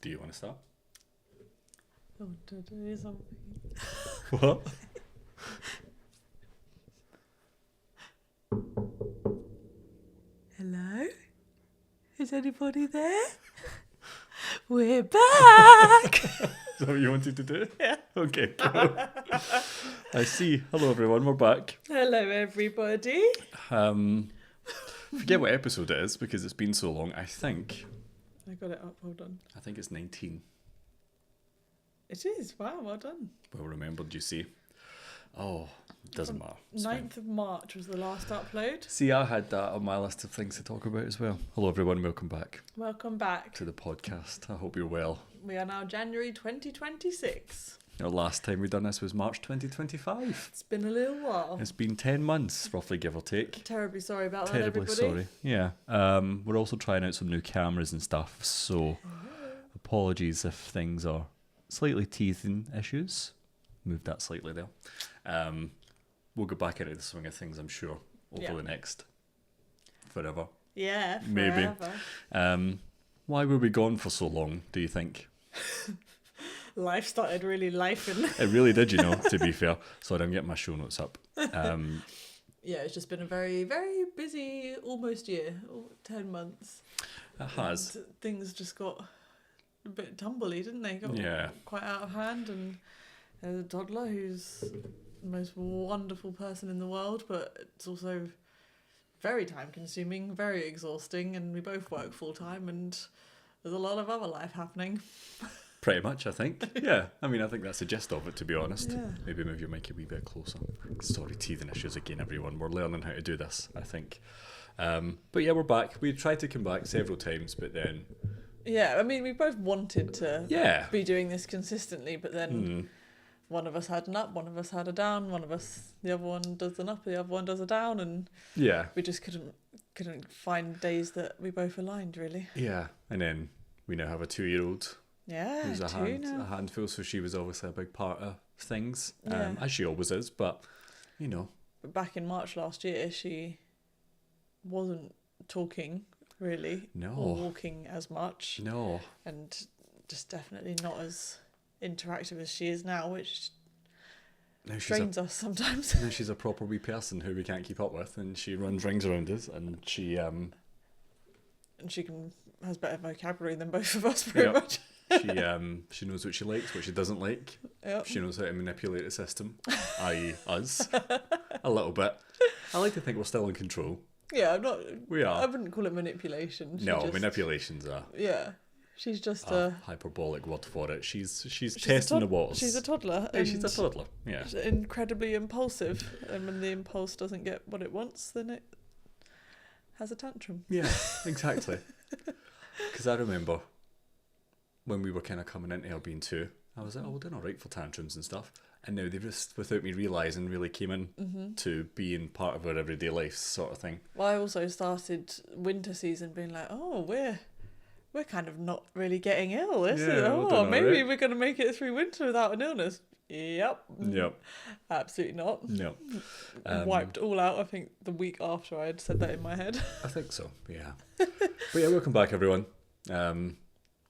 Do you want to start? I want to do something. What? Hello? Is anybody there? We're back! Is that what you wanted to do? Yeah. Okay, cool. I see. Hello, everyone. We're back. Hello, everybody. Forget what episode it is because it's been so long. I think I got it up, hold on. it's 19. It is, wow, well done. Well remembered, you see. Oh, doesn't matter. It's 9th fine. of March was the last upload. See, I had that on my list of things to talk about as well. Hello, everyone. Welcome back Welcome back. to the podcast. I hope you're well. We are now January 2026. Our last time we done this was March 2025. It's been a little while. It's been 10 months, roughly, give or take. Terribly sorry about that, Terribly everybody. sorry. Yeah. We're also trying out some new cameras and stuff, so apologies if things are slightly teething issues. Move that slightly there. We'll go back into the swing of things, I'm sure, over the next forever. Yeah, Maybe. forever. Why were we gone for so long, do you think? Life started really lifing. It really did, you know, to be fair. Sorry, I'm getting my show notes up. Yeah, it's just been a very, very busy almost year, 10 months. It has. And things just got a bit tumbly, didn't they? Got quite out of hand, and there's a toddler who's the most wonderful person in the world, but it's also very time consuming, very exhausting, and we both work full time, and there's a lot of other life happening. Pretty much, I think. Yeah, I mean, I think that's the gist of it, to be honest. Yeah. Maybe move your mic a wee bit closer. Sorry, teething issues again, everyone. We're learning how to do this, I think. But yeah, we're back. We tried to come back several times, but then... Yeah, I mean, we both wanted to be doing this consistently, but then one of us had an up, one of us had a down, the other one does an up, the other one does a down, and we just couldn't find days that we both aligned, really. Yeah, and then we now have a 2-year-old. Yeah, who's a handful, so she was obviously a big part of things, as she always is, but, you know. Back in March last year, she wasn't talking, really, or walking as much. No. And just definitely not as interactive as she is now, which strains us sometimes. Now she's a proper wee person who we can't keep up with, and she runs rings around us, and she... And she has better vocabulary than both of us, pretty much. She knows what she likes, what she doesn't like. Yep. She knows how to manipulate the system, i.e. us, a little bit. I like to think we're still in control. Yeah, We are. I wouldn't call it manipulation. Manipulations are. Yeah, she's just a hyperbolic word for it. She's testing the waters. She's a toddler. Yeah, she's a toddler. Yeah. She's incredibly impulsive, and when the impulse doesn't get what it wants, then it has a tantrum. Yeah, exactly. Because I remember when we were kind of coming into her being 2, I was like, oh, we're doing all right for tantrums and stuff. And now they just, without me realising, really came in to being part of our everyday life sort of thing. Well, I also started winter season being like, oh, we're kind of not really getting ill, is it? Oh, maybe we're going to make it through winter without an illness. Yep. Absolutely not. No. Wiped all out, I think, the week after I had said that in my head. I think so, yeah. But yeah, welcome back, everyone.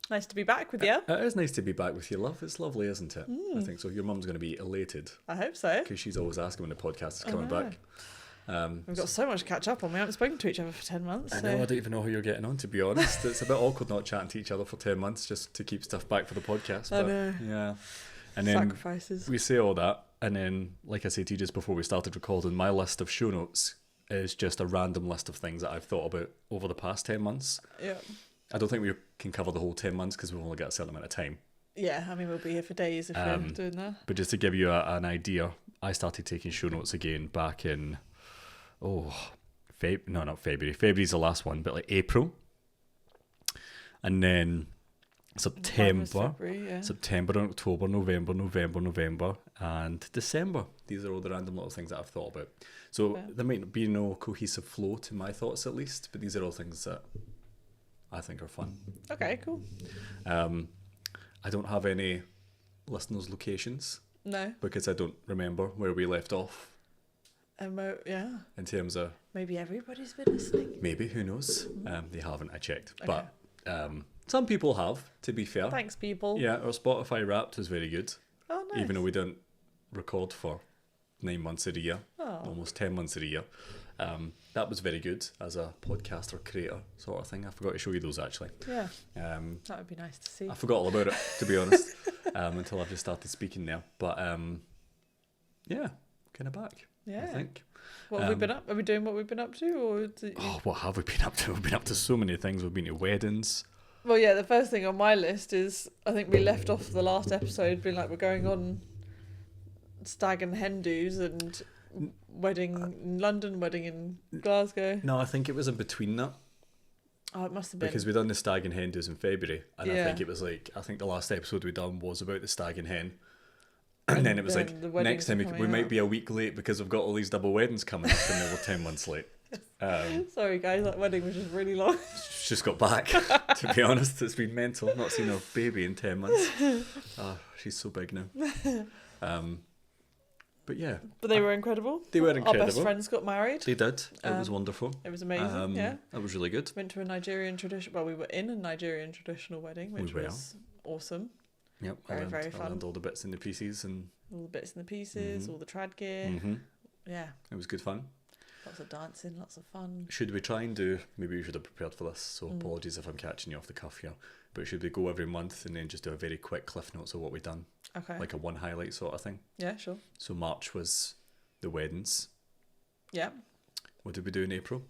Nice to be back with you. It is nice to be back with you, love. It's lovely, isn't it? I think so. Your mum's going to be elated. I hope so. Because she's always asking when the podcast is coming back. We've got so much to catch up on. We haven't spoken to each other for 10 months. I know, I don't even know who you're getting on, to be honest. It's a bit awkward not chatting to each other for 10 months just to keep stuff back for the podcast. But, I know. Yeah. And then sacrifices. We say all that, and then, like I said to you just before we started recording, my list of show notes is just a random list of things that I've thought about over the past 10 months. Yeah. I don't think we can cover the whole 10 months because we've only got a certain amount of time. Yeah, I mean, we'll be here for days if we're doing that. But just to give you an idea, I started taking show notes again back in, not February. February's the last one, but like April. And then September, October, November, and December. These are all the random little things that I've thought about. So there might be no cohesive flow to my thoughts, at least, but these are all things that I think are fun. Okay, cool. I don't have any listeners' locations. No. Because I don't remember where we left off. Yeah. In terms of... Maybe everybody's been listening. Maybe, who knows? They haven't, I checked. Okay. But Some people have, to be fair. Thanks, people. Yeah, our Spotify Wrapped was very good. Oh, nice. Even though we don't record for 9 months of the year, almost 10 months of the year. That was very good as a podcaster, creator sort of thing. I forgot to show you those actually. Yeah. That would be nice to see. I forgot all about it, to be honest, until I've just started speaking there. But yeah, kind of back. Yeah. I think. What have we been up? Are we doing what we've been up to, or? What have we been up to? We've been up to so many things. We've been to weddings. Well, yeah. The first thing on my list is I think we left off the last episode being like we're going on stag and hen do's and wedding in London, wedding in Glasgow. No, I think it was in between that. Oh, it must have been. Because we done the stag and hen do's in February, and I think it was like, I think the last episode we done was about the stag and hen. And then it was like, next time we might be a week late because we've got all these double weddings coming up and then we're 10 months late. Sorry guys, that wedding was just really long. She's just got back, to be honest. It's been mental. Not seen her baby in 10 months. Oh, she's so big now. But yeah. But they were incredible. They were incredible. Our best friends got married. They did. It was wonderful. It was amazing, yeah. It was really good. Went to a Nigerian tradition. Well, we were in a Nigerian traditional wedding, which was awesome. Yep, very fun. I learned all the bits and the pieces and all the bits and the pieces, all the trad gear. Yeah, it was good fun. Lots of dancing, lots of fun. Should we try and do? Maybe we should have prepared for this. So apologies if I'm catching you off the cuff here. But should we go every month and then just do a very quick cliff notes of what we've done? Okay. Like a one highlight sort of thing. Yeah, sure. So March was the weddings. Yeah. What did we do in April?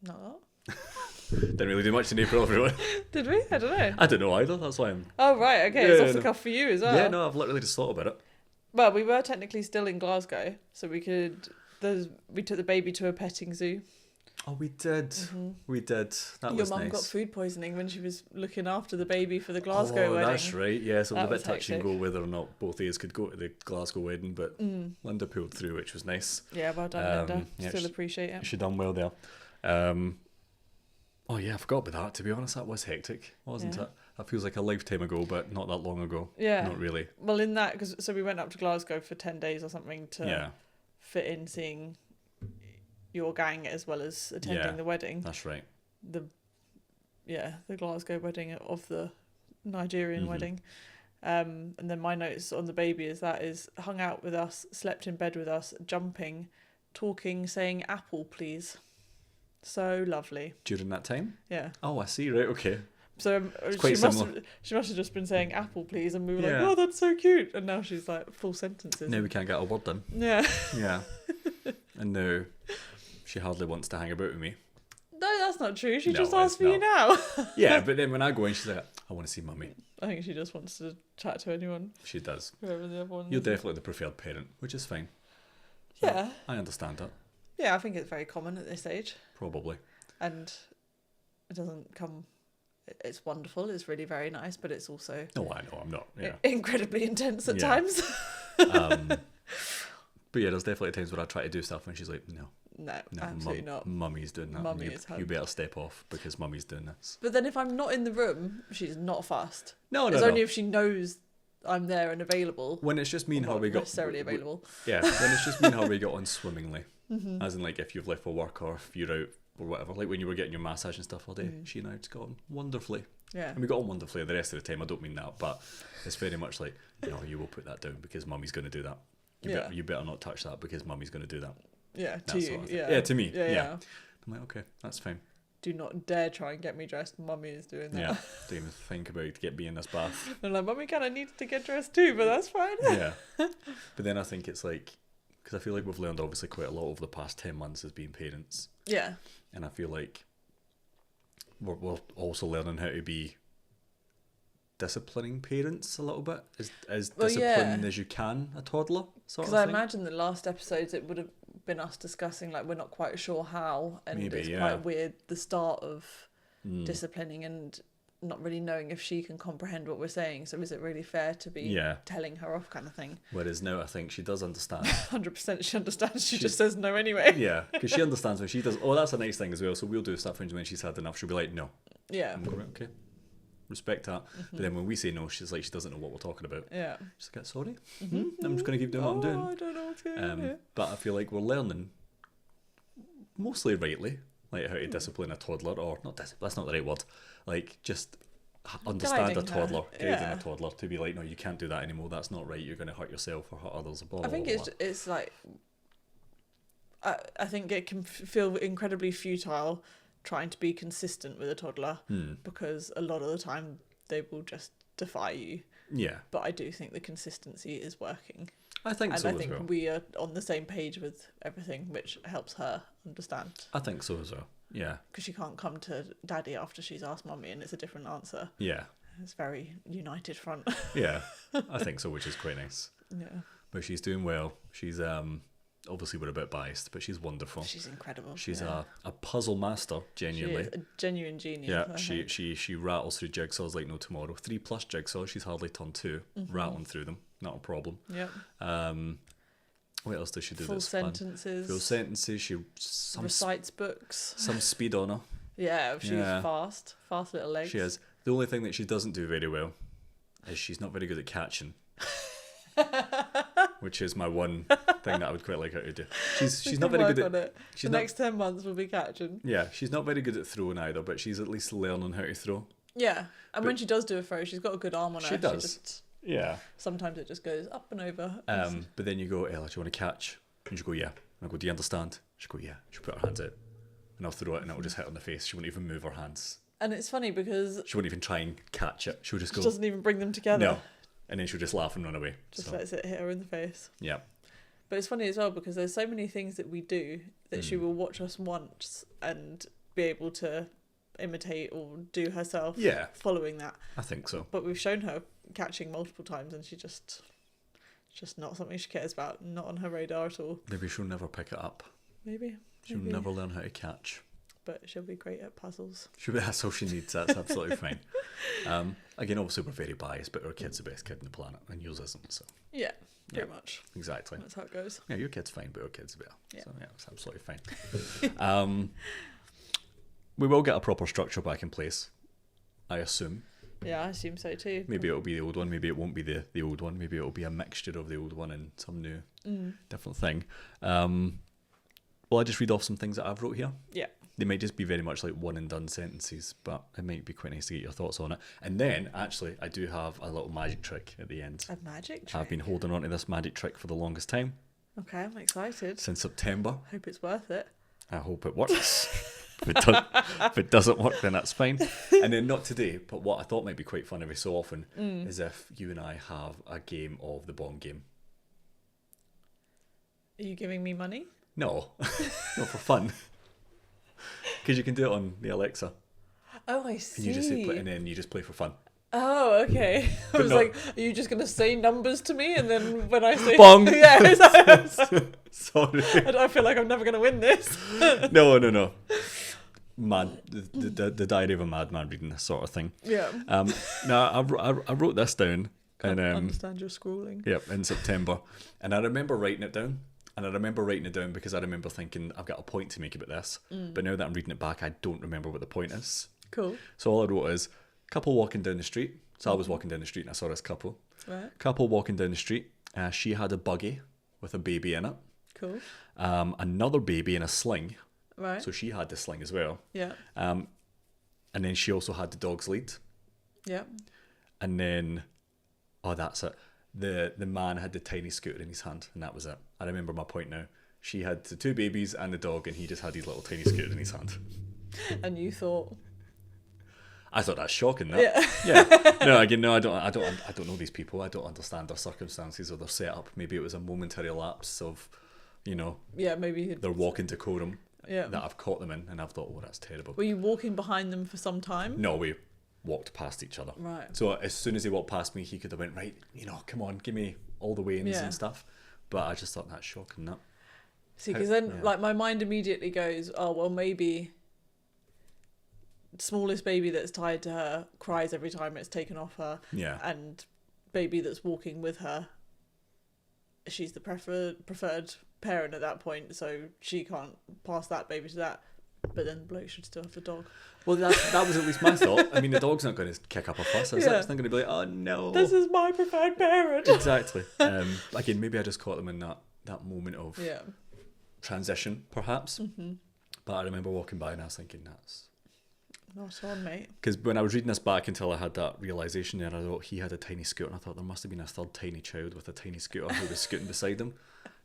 Not that. Didn't really do much in April, everyone. Did we? I don't know. I don't know either. That's why I'm. Oh right, okay. It's off the cuff for you as well. Yeah, no, I've literally just thought about it. Well, we were technically still in Glasgow, so we could. We took the baby to a petting zoo. Oh, we did. We did. That was nice. Your mum got food poisoning when she was looking after the baby for the Glasgow wedding. That's right. Yeah, so it was a bit touch and hectic. go whether or not both of us could go to the Glasgow wedding, but Linda pulled through, which was nice. Yeah, well done, Linda. Still appreciate it. She done well there. Oh yeah, I forgot about that. To be honest, that was hectic, wasn't it? That feels like a lifetime ago, but not that long ago. Yeah, not really. Well, in that, so we went up to Glasgow for 10 days or something to fit in seeing your gang as well as attending the wedding. That's right. The Glasgow wedding of the Nigerian wedding. And then my notes on the baby is hung out with us, slept in bed with us, jumping, talking, saying apple please. So lovely. During that time? Yeah. Oh, I see. Right. Okay. So she must have just been saying apple please, and we were like, oh, that's so cute. And now she's like full sentences. Now we can't get a word done. Yeah. Yeah. And now she hardly wants to hang about with me. No, that's not true. She just asked for you now. Yeah, but then when I go in, she's like, I want to see mummy. I think she just wants to chat to anyone. She does. Whoever the other one. You're definitely the preferred parent, which is fine. Yeah. I understand that. Yeah, I think it's very common at this age. Probably. And it doesn't come... It's wonderful. It's really very nice, but it's also... No, I know. I'm not. Yeah. Incredibly intense at times. But yeah, there's definitely times where I try to do stuff and she's like, no, absolutely not. Mummy's doing that. Mummy you better step off because mummy's doing this. But then if I'm not in the room, she's not fussed. No. It's only if she knows I'm there and available. When it's just me and how we got... necessarily available. Yeah, when it's just me and how we got on swimmingly. As in, like, if you've left for work or if you're out or whatever. Like when you were getting your massage and stuff all day, she and I just got on wonderfully. Yeah. And we got on wonderfully the rest of the time. I don't mean that, but it's very much like, you will put that down because mummy's going to do that. You better not touch that because mummy's going to do that. Yeah, to you. Sort of yeah, to me. Yeah. I'm like, okay, that's fine. Do not dare try and get me dressed. Mummy is doing that. Yeah, don't even think about get me in this bath. I'm like, Mummy kind of needs to get dressed too, but that's fine. Yeah. But then I think it's like, because I feel like we've learned obviously quite a lot over the past 10 months as being parents. Yeah. And I feel like we're also learning how to be disciplining parents a little bit, as disciplined as you can a toddler sort of thing. Because I imagine the last episodes it would have been us discussing like we're not quite sure how, and it's quite weird the start of disciplining and not really knowing if she can comprehend what we're saying. So is it really fair to be telling her off kind of thing? Whereas now I think she does understand. 100% she understands. She just says no anyway. Yeah, because she understands when she does. Oh, that's a nice thing as well. So we'll do stuff when she's had enough. She'll be like, no. Yeah. I'm going, okay. Respect that. But then when we say no, she's like, she doesn't know what we're talking about. Yeah. She's like, sorry. I'm just going to keep doing what I'm doing. I don't know what's going on here. But I feel like we're learning, mostly rightly, like how to discipline a toddler, or not that's not the right word, like just understand a toddler, guiding a toddler to be like, no, you can't do that anymore, that's not right, you're going to hurt yourself or hurt others, blah, blah, I think blah, it's like, I think it can feel incredibly futile trying to be consistent with a toddler, because a lot of the time they will just defy you. Yeah. But I do think the consistency is working. I think so as well. And I think we are on the same page with everything, which helps her understand. I think so as well, yeah. Because she can't come to Daddy after she's asked Mummy and it's a different answer. Yeah. It's very united front. Yeah, I think so, which is quite nice. Yeah. But she's doing well. She's obviously we're a bit biased, but she's wonderful. She's incredible. She's a puzzle master, genuinely. She is a genuine genius. Yeah, she rattles through jigsaws like no tomorrow. 3+ jigsaws, she's hardly turned 2. Rattling through them, not a problem. Yeah. What else does she do? Full sentences. Full sentences. She recites books. Some speed on her. Yeah, she's fast little legs. She is. The only thing that she doesn't do very well is she's not very good at catching. Which is my one thing that I would quite like her to do. She's not very good at it. The next 10 months will be catching. Yeah, she's not very good at throwing either, but she's at least learning how to throw. Yeah, and when she does do a throw, she's got a good arm on her. She does. Yeah. Sometimes it just goes up and over. But then you go, Ella, do you want to catch? And she go, yeah. And I go, do you understand? She go, yeah. She'll put her hands out, and I'll throw it, and it'll just hit her in the face. She won't even move her hands. And it's funny because she won't even try and catch it. She'll just go. She doesn't even bring them together. No. And then she'll just laugh and run away. Just lets it hit her in the face. Yeah. But it's funny as well because there's so many things that we do that she will watch us once and be able to imitate or do herself. Yeah. Following that. I think so. But we've shown her catching multiple times and it's just not something she cares about. Not on her radar at all. Maybe she'll never pick it up. Maybe. She'll never learn how to catch. But she'll be great at puzzles. That's all she needs. That's absolutely fine. Again, obviously we're very biased, but our kid's the best kid on the planet, and yours isn't. So yeah, pretty much. Exactly. That's how it goes. Yeah, your kid's fine, but our kid's better. Yeah. So yeah, it's absolutely fine. We will get a proper structure back in place, I assume. Yeah, I assume so too. Maybe it'll be the old one. Maybe it won't be the old one. Maybe it'll be a mixture of the old one and some new, different thing. Will I just read off some things that I've wrote here? Yeah. They might just be very much like one and done sentences, but it might be quite nice to get your thoughts on it. And then, actually, I do have a little magic trick at the end. A magic trick? I've been holding on to this magic trick for the longest time. Okay, I'm excited. Since September. Hope it's worth it. I hope it works. If it doesn't work, then that's fine. And then not today, but what I thought might be quite fun every so often is if you and I have a game of the bomb game. Are you giving me money? No, not for fun. Because you can do it on the Alexa. Oh, I see. And you just and then you just play for fun. Oh, okay. I was like, are you just going to say numbers to me? And then when I say... Bong! Yeah, sorry. I feel like I'm never going to win this. No. Man, the diary of a madman reading this sort of thing. Yeah. Now, I wrote this down. And, understand your scrolling. Yep, in September. And I remember writing it down. And I remember writing it down because I remember thinking, I've got a point to make about this. But now that I'm reading it back, I don't remember what the point is. Cool. So all I wrote is, couple walking down the street. So I was walking down the street and I saw this couple. Right. Couple walking down the street. She had a buggy with a baby in it. Cool. Another baby in a sling. Right. So she had the sling as well. Yeah. And then she also had the dog's lead. Yeah. And then, that's it. The man had the tiny scooter in his hand, and that was it. I remember my point now. She had the 2 babies and the dog, and he just had his little tiny scooter in his hand. And you thought? I thought that's shocking. Yeah. No, again, no. I don't know these people. I don't understand their circumstances or their setup. Maybe it was a momentary lapse of, Yeah, maybe they're walking decorum. Yeah. That I've caught them in, and I've thought, that's terrible. Were you walking behind them for some time? No, we walked past each other. Right. So as soon as he walked past me, he could have went, right, come on, give me all the weightings and stuff. But I just thought that's shocking. That. See, because then my mind immediately goes, oh, well, maybe smallest baby that's tied to her cries every time it's taken off her. Yeah. And baby that's walking with her, she's the preferred parent at that point, so she can't pass that baby to that. But then the bloke should still have the dog. Well, that was at least my thought. I mean, the dog's not going to kick up a fuss. It's not going to be like, oh no, this is my preferred parent. Exactly. Again, maybe I just caught them in that moment of transition, perhaps. But I remember walking by and I was thinking, that's... Not on, mate. Because when I was reading this back until I had that realisation there, I thought he had a tiny scooter, and I thought there must have been a third tiny child with a tiny scooter who was scooting beside him.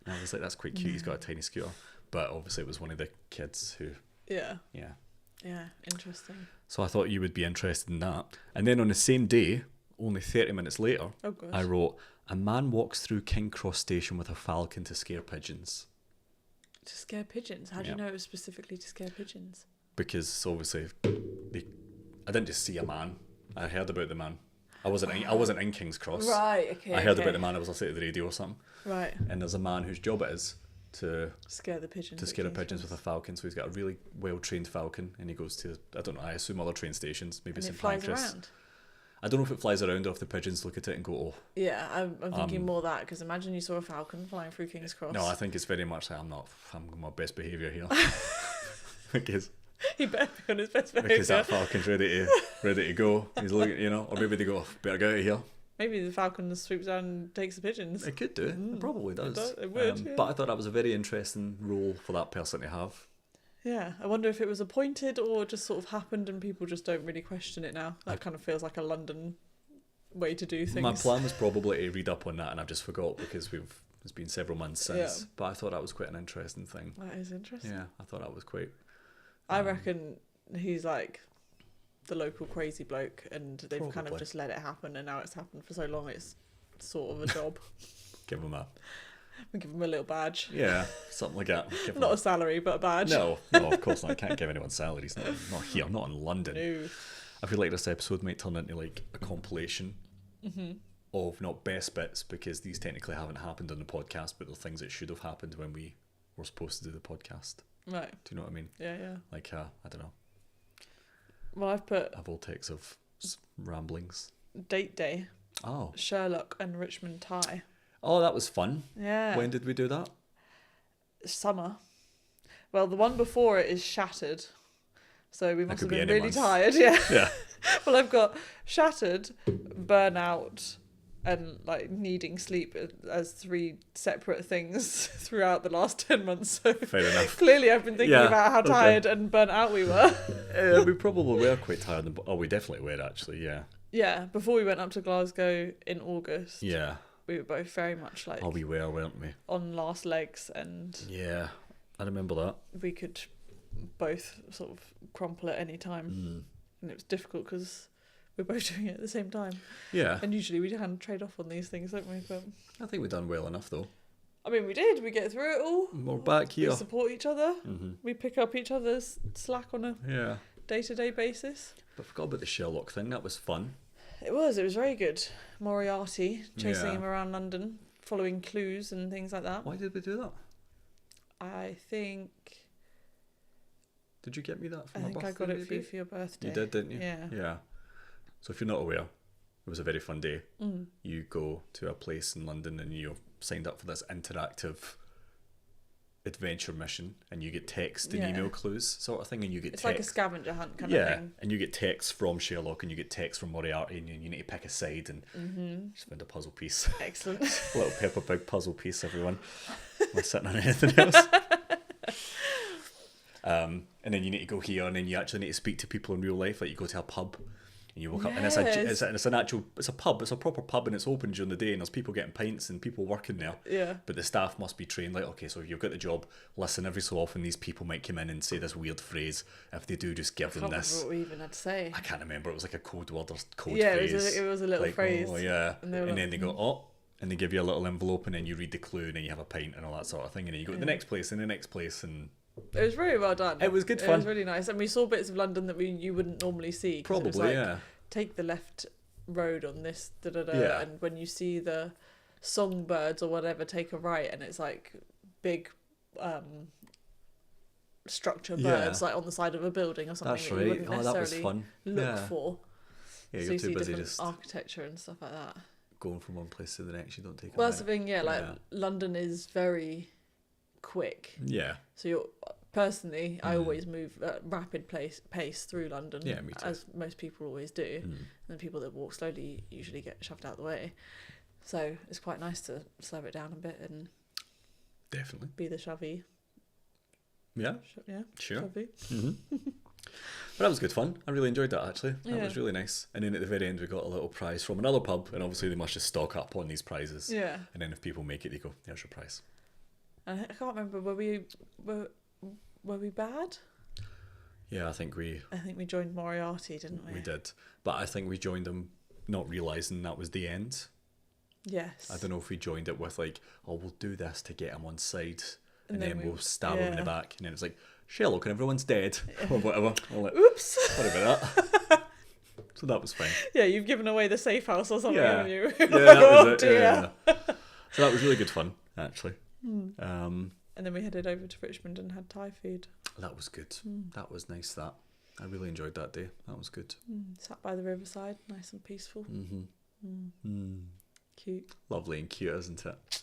And I was like, that's quite cute, he's got a tiny scooter. But obviously it was one of the kids who... Yeah. Yeah. Yeah, interesting. So I thought you would be interested in that. And then on the same day, only 30 minutes later, I wrote, a man walks through King Cross Station with a falcon to scare pigeons. To scare pigeons? How do you know it was specifically to scare pigeons? Because obviously, I didn't just see a man. I heard about the man. I wasn't in King's Cross. Right, okay. I heard about the man. I was listening to the radio or something. Right. And there's a man whose job it is to scare the pigeons. To scare the pigeons with a falcon. So he's got a really well-trained falcon, and he goes to, I don't know, I assume other train stations, maybe St Pancras. Around. I don't know if it flies around or if the pigeons look at it and go, oh. Yeah, I'm thinking more that, because imagine you saw a falcon flying through King's Cross. No, I think it's very much like, I'm on my best behaviour here. Because he better be on his best behaviour. Because that falcon's ready to go. He's looking, or maybe they go, better get out of here. Maybe the falcon swoops down and takes the pigeons. It could do. It probably does. It would. Yeah. But I thought that was a very interesting role for that person to have. Yeah, I wonder if it was appointed or just sort of happened and people just don't really question it now. That kind of feels like a London way to do things. My plan was probably to read up on that, and I've just forgot because it's been several months since. Yeah. But I thought that was quite an interesting thing. That is interesting. Yeah, I thought that was quite... I reckon he's like the local crazy bloke, and they've kind of just let it happen, and now it's happened for so long it's sort of a job. Give him We'll give him a little badge. Yeah, something like that. Not a salary, but a badge. No, of course not. I can't give anyone salaries. Not here, not in London. No. I feel like this episode might turn into like a compilation of not best bits, because these technically haven't happened on the podcast, but the things that should have happened when we were supposed to do the podcast. Right. Do you know what I mean? Yeah, yeah. Like, I don't know. Well, I've put... a vortex of ramblings. Date day. Oh. Sherlock and Richmond tie. Oh, that was fun. Yeah. When did we do that? Summer. Well, the one before it is Shattered. So we must have been really tired. Yeah. Yeah. Well, I've got Shattered, Burnout, and like needing sleep as 3 separate things throughout the last 10 months. So fair enough. Clearly I've been thinking about how tired and burnt out we were. We probably were quite tired. We definitely were, actually, yeah. Yeah, before we went up to Glasgow in August. Yeah. We were both very much like... Oh, we were, weren't we? On last legs, and... Yeah, I remember that. We could both sort of crumple at any time. And it was difficult because we're both doing it at the same time. Yeah. And usually we kind of trade off on these things, don't we? But I think we've done well enough, though. I mean, we did. We get through it all. We're back here. We support each other. We pick up each other's slack on a day-to-day basis. But I forgot about the Sherlock thing. That was fun. It was very good. Moriarty, chasing him around London, following clues and things like that. Why did we do that? I think... Did you get me that for my birthday? I think I got it for you for your birthday. You did, didn't you? Yeah. Yeah. So if you're not aware, it was a very fun day. You go to a place in London and you're signed up for this interactive adventure mission, and you get text and email clues sort of thing, and you get it's text. like a scavenger hunt kind of thing. And you get text from Sherlock and you get text from Moriarty, and you need to pick a side, and just found a puzzle piece. Excellent. A little Peppa Pig puzzle piece, everyone. We're sitting on anything else. And then you need to go here, and then you actually need to speak to people in real life. Like you go to a pub, and you walk up, and it's a pub. It's a proper pub, and it's open during the day, and there's people getting pints and people working there. Yeah. But the staff must be trained. Like, okay, so if you've got the job, listen. Every so often, these people might come in and say this weird phrase. If they do, just give them this. What we even had to say. I can't remember. It was like a code word or code phrase. Yeah, it was a little phrase. Oh yeah. And then they go, oh. And they give you a little envelope, and then you read the clue, and then you have a pint and all that sort of thing, and then you go to the next place and the next place, and it was very well done. It was good fun. It was really nice, and we saw bits of London that you wouldn't normally see. Probably, it was like, yeah. Take the left road on this, and when you see the songbirds or whatever, take a right, and it's like big structure birds like on the side of a building or something. That's that right. You wouldn't necessarily that was fun. Look for. Yeah, so you're too busy just architecture and stuff like that. Going from one place to the next, you don't take. Well, that's the thing. Yeah, like London is very quick. Yeah. So you're personally, I always move at rapid pace through London. Yeah, me too. As most people always do. And the people that walk slowly usually get shoved out of the way. So it's quite nice to slow it down a bit and definitely be the shovey. Yeah. Yeah. Sure. Could be. But that was good fun. I really enjoyed that, actually. That Yeah. was really nice. And then at the very end, we got a little prize from another pub, and obviously they must just stock up on these prizes. Yeah. And then if people make it, they go, "There's your prize." And I can't remember, were we bad? Yeah, I think we joined Moriarty, didn't we? we did. But I think we joined them not realising that was the end. Yes. I don't know if we joined it with like, "Oh, we'll do this to get him on side, and then then we'll stab him in the yeah. back." And then it's like, "Sherlock and everyone's dead," or whatever. I'm like, Oops. sorry about that. So that was fine. Yeah, you've given away the safe house or something, Yeah. haven't you? Yeah, that was it. Dear. Yeah. So that was really good fun, actually. And then we headed over to Richmond and had Thai food. That was good. That was nice. That I really enjoyed that day. That was good. Sat by the riverside, nice and peaceful. Cute. Lovely and cute, isn't it?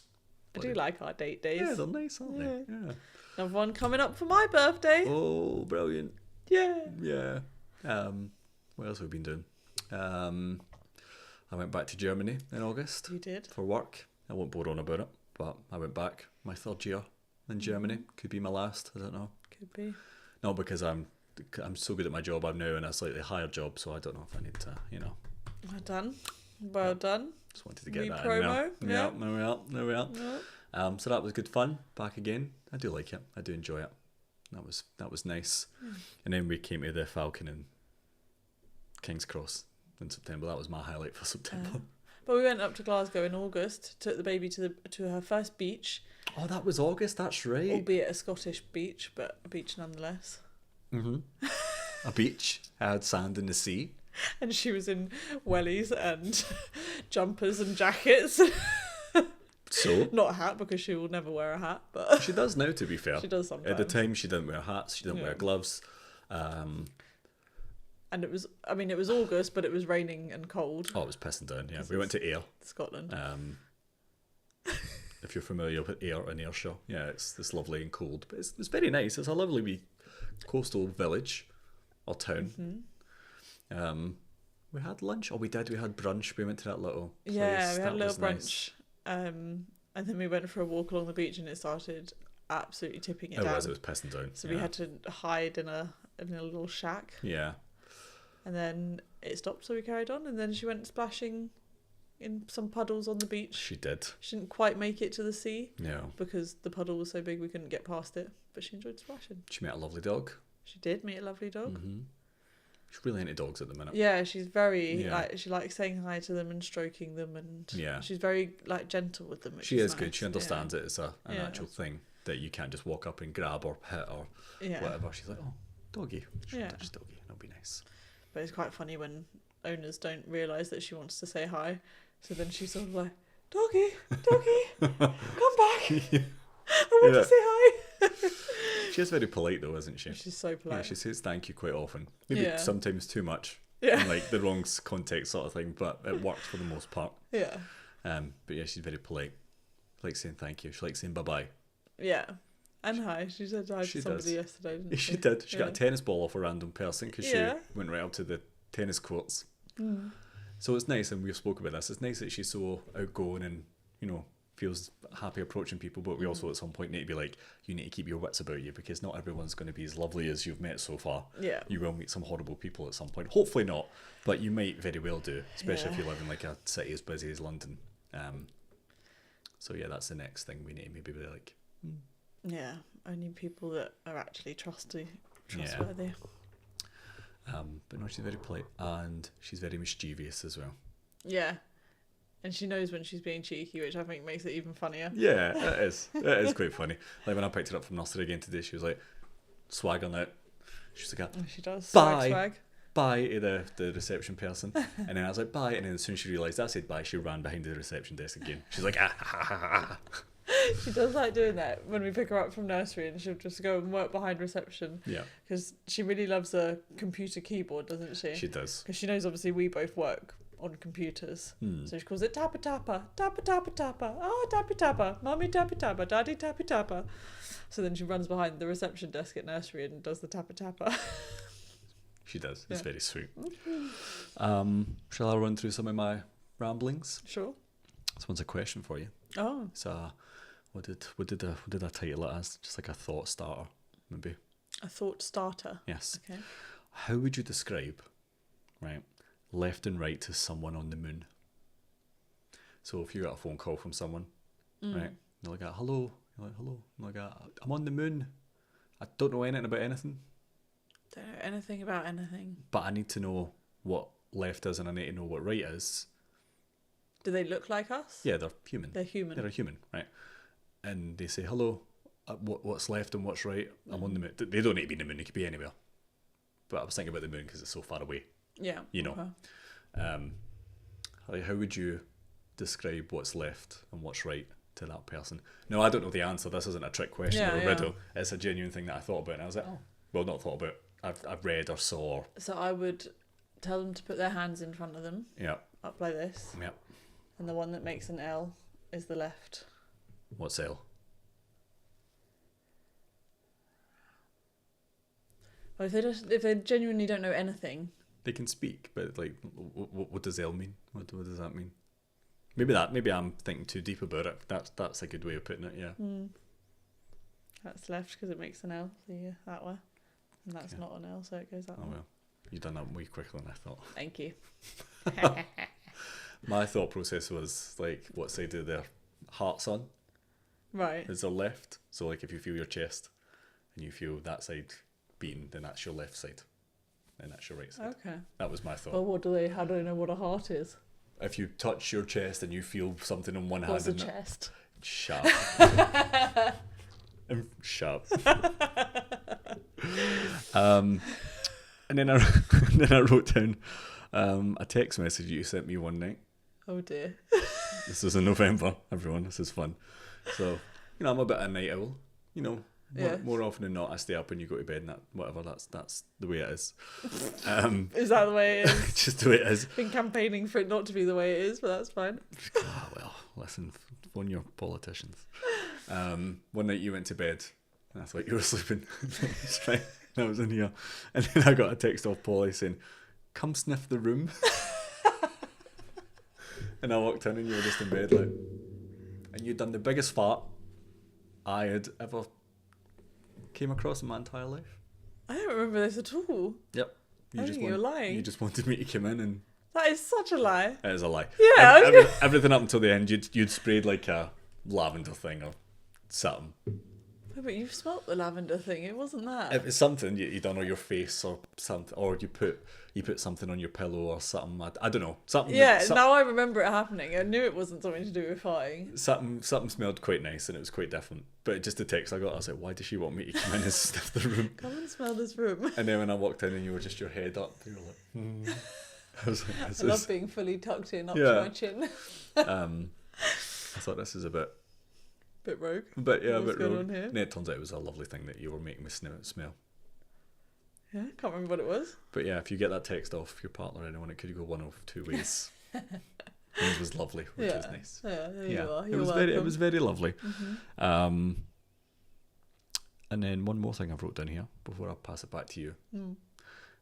I do like our date days. Yeah, they're nice, aren't they? Yeah. Another one coming up for my birthday. Oh, brilliant. Yeah. Yeah. What else have we been doing? I went back to Germany in August. You did? For work. I won't bore on about it, but I went back. My 3rd year in Germany. Could be my last. I don't know. Could be. No, because I'm so good at my job. I'm now in a slightly higher job, so I don't know if I need to, Well done. Well done. Just wanted to get that promo. in there. Yeah, there we are. Yeah. So that was good fun. Back again. I do like it. I do enjoy it. That was nice. And then we came to the Falcon in King's Cross in September. That was my highlight for September. But we went up to Glasgow in August, took the baby to her first beach. Oh, that was August. That's right. Albeit a Scottish beach, but a beach nonetheless. A beach. I had sand in the sea. And she was in wellies and jumpers and jackets. So? Not a hat, because she will never wear a hat. But She does now, to be fair. She does sometimes. At the time, she didn't wear hats. She didn't wear gloves. And it was August, but it was raining and cold. Oh, it was pissing down, yeah. We went to Ayr. Scotland. If you're familiar with Ayr and Ayrshire, yeah, it's lovely and cold. But it's very nice. It's a lovely wee coastal village or town. We had lunch. Oh, we did. We had brunch. We went to that little place. Yeah, we had a little brunch. Nice. And then we went for a walk along the beach, and it started absolutely tipping it down. It was pissing down. So we had to hide in a little shack. Yeah. And then it stopped, so we carried on. And then she went splashing in some puddles on the beach. She did. She didn't quite make it to the sea. No. Because the puddle was so big we couldn't get past it. But she enjoyed splashing. She met a lovely dog. She did meet a lovely dog. She's really into dogs at the minute. Yeah, she's very she likes saying hi to them and stroking them, and she's very gentle with them. She is nice. good. She understands it as an actual thing that you can't just walk up and grab or pet or whatever. She's like, "Oh, doggy, touch doggy, that'll be nice." But it's quite funny when owners don't realise that she wants to say hi, so then she's sort of like, "Doggy, come back! I want to say hi." She is very polite though, isn't she? She's so polite. Yeah, she says thank you quite often. Maybe sometimes too much. Yeah. In like the wrong context sort of thing, but it works for the most part. Yeah. But yeah, she's very polite. She likes saying thank you. She likes saying bye-bye. Yeah. And hi. She said hi to somebody yesterday, didn't she? She did. She got a tennis ball off a random person because she went right up to the tennis courts. So it's nice, and we've spoken about this, it's nice that she's so outgoing and, feels happy approaching people, but we also at some point need to be like, you need to keep your wits about you, because not everyone's going to be as lovely as you've met so far. Yeah. You will meet some horrible people at some point. Hopefully not, but you might very well do, especially if you live in like a city as busy as London. So yeah, that's the next thing we need to maybe be like. Yeah, only people that are actually trustworthy. But no, she's very polite, and she's very mischievous as well. Yeah. And she knows when she's being cheeky, which I think makes it even funnier. Yeah, it is. It is quite funny. Like when I picked her up from nursery again today, she was like swagging out. She's like, she does. Bye. Bye to the reception person. And then I was like, bye. And then as soon as she realised I said bye, she ran behind the reception desk again. She's like, ah, ha, ha, ha. She does like doing that when we pick her up from nursery, and she'll just go and work behind reception. Yeah. Because she really loves a computer keyboard, doesn't she? She does. Because she knows obviously we both work on computers. So she calls it tappa tappa, tappa tappa tappa, oh tappy tappa, mummy tappy tappa, daddy tappy tappa. So then she runs behind the reception desk at nursery and does the tappa tappa. She does. It's very sweet. Shall I run through some of my ramblings? Sure. This one's a question for you. Oh. So what did I title it as? Just like a thought starter. maybe. A thought starter. Yes. Okay. How would you describe, right, left and right to someone on the moon? So if you got a phone call from someone, right, they're like, hello. You're like, hello. I'm like, I'm on the moon. I don't know anything about anything. Don't know anything about anything. But I need to know what left is and I need to know what right is. Do they look like us? Yeah, they're human. They're human. They're a human, right? And they say, hello, what's left and what's right? I'm on the moon. They don't need to be in the moon. They could be anywhere. But I was thinking about the moon because it's so far away. Yeah. You know. Okay. Like, how would you describe what's left and what's right to that person? No, I don't know the answer. This isn't a trick question or a riddle. It's a genuine thing that I thought about. And I was like, oh, well, not thought about. I've read or saw. So I would tell them to put their hands in front of them. Yeah. Up like this. Yeah. And the one that makes an L is the left. What's L? Well, if they genuinely don't know anything, they can speak, but like, what does L mean? What does that mean? Maybe I'm thinking too deep about it. That's a good way of putting it. Yeah. That's left because it makes an L. So yeah, that way, and that's not an L, so it goes that way. Oh well, you've done that way quicker than I thought. Thank you. My thought process was like, what side do their hearts on? Right. Is their left? So like, if you feel your chest and you feel that side beating, then that's your left side, and that's your right side. Okay. That was my thought. Well, how do they know what a heart is? If you touch your chest and you feel something on one hand, What's a chest? Sharp. Sharp. And then I wrote down a text message you sent me one night. Oh dear. This was in November, everyone. This is fun. So, I'm a bit of a night owl. More often than not, I stay up when you go to bed, and that's the way it is. Is that the way it is? Just the way it is. I've been campaigning for it not to be the way it is, but that's fine. Well, listen, phone your politicians. One night you went to bed, and I thought you were sleeping. And I was in here, and then I got a text off Polly saying, "Come sniff the room." And I walked in, and you were just in bed, like, and you'd done the biggest fart I had ever came across in my entire life. I don't remember this at all. Yep. You're lying. You just wanted me to come in, and that is such a lie. it is a lie. Yeah. Everything up until the end, you'd sprayed like a lavender thing or something. No, but you've smelt the lavender thing. It wasn't that. It was something you done on your face or something, or you put something on your pillow or something. I don't know, something. Yeah, now I remember it happening. I knew it wasn't something to do with farting. Something smelled quite nice and it was quite different. But just the text I got, I was like, why does she want me to come in and sniff the room? Come and smell this room. And then when I walked in and you were just your head up, you were like, I was like, I love being fully tucked in up to my chin. I thought this is a bit rogue. But yeah, What's a bit rogue. On here? No, it turns out it was a lovely thing that you were making me smell. Yeah, can't remember what it was. But yeah, if you get that text off your partner or anyone, it could go one of two ways. It was lovely, which is nice. Yeah, there you are. It was very lovely. Mm-hmm. And then one more thing I've wrote down here before I pass it back to you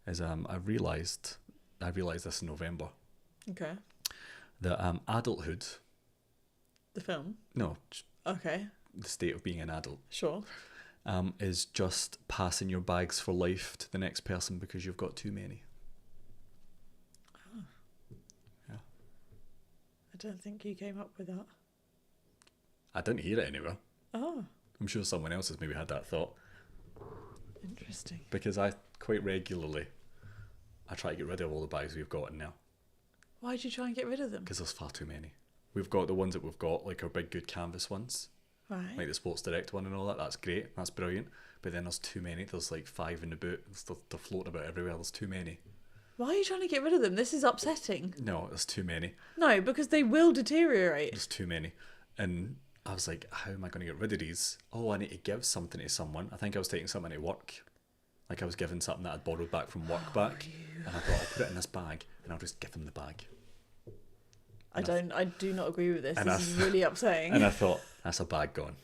is I realised this in November. Okay. That adulthood. The film? No. Okay. The state of being an adult. Sure. Is just passing your bags for life to the next person because you've got too many. Oh. Yeah. I don't think you came up with that. I didn't hear it anywhere. Oh. I'm sure someone else has maybe had that thought. Interesting. Because I quite regularly, I try to get rid of all the bags we've got in now. Why'd you try and get rid of them? Because there's far too many. We've got the ones that we've got, like our big good canvas ones. Right. Like the Sports Direct one and all that. That's great. That's brilliant. But then there's too many. There's like 5 in the boot. They're floating about everywhere. There's too many. Why are you trying to get rid of them? This is upsetting. No, there's too many. No, because they will deteriorate. There's too many. And I was like, how am I going to get rid of these? Oh, I need to give something to someone. I think I was taking something to work. Like I was giving something that I'd borrowed back from work back. And I thought, I'll put it in this bag and I'll just give them the bag. I do not agree with this. This is really upsetting. And I thought, that's a bag gone.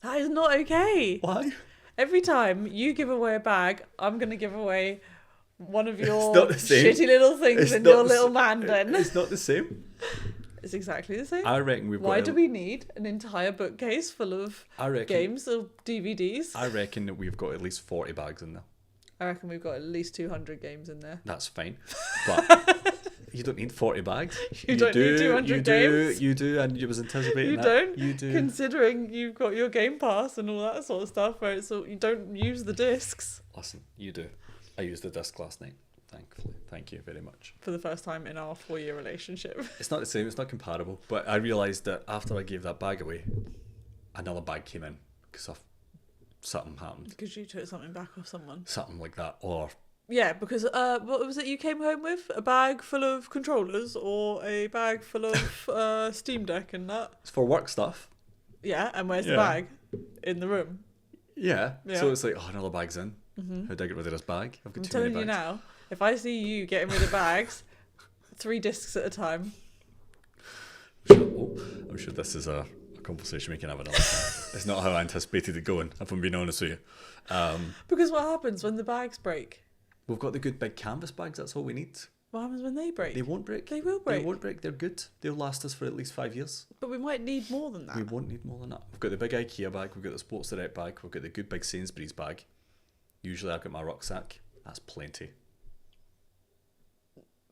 That is not okay. Why? Every time you give away a bag, I'm going to give away one of your shitty little things in your little man bin. It's not the same. It's exactly the same. I reckon we've got... Why do we need an entire bookcase full of games or DVDs? I reckon that we've got at least 40 bags in there. I reckon we've got at least 200 games in there. That's fine. But you don't need 40 bags. You don't need 200 games. You do, and you was anticipating that. Don't. You do. Considering you've got your Game Pass and all that sort of stuff, where it's all, you don't use the discs. Listen, you do. I used the disc last night. Thankfully. Thank you very much. For the first time in our 4-year relationship. It's not the same. It's not comparable. But I realised that after I gave that bag away, another bag came in because something happened. Because you took something back off someone. Something like that. Or... Yeah, because what was it you came home with? A bag full of controllers or a bag full of Steam Deck and that? It's for work stuff. Yeah, and where's the bag? In the room. Yeah. So it's like, another bag's in. Mm-hmm. How do I get rid of this bag? I've got too many bags. I'm telling you now, if I see you getting rid of bags, 3 discs at a time. I'm sure this is a conversation we can have another time. It's not how I anticipated it going, if I'm being honest with you. Because what happens when the bags break? We've got the good big canvas bags, that's all we need. What happens when they break? They won't break. They will break. They won't break, they're good. They'll last us for at least 5 years. But we might need more than that. We won't need more than that. We've got the big IKEA bag, we've got the Sports Direct bag, we've got the good big Sainsbury's bag. Usually I've got my rucksack. That's plenty.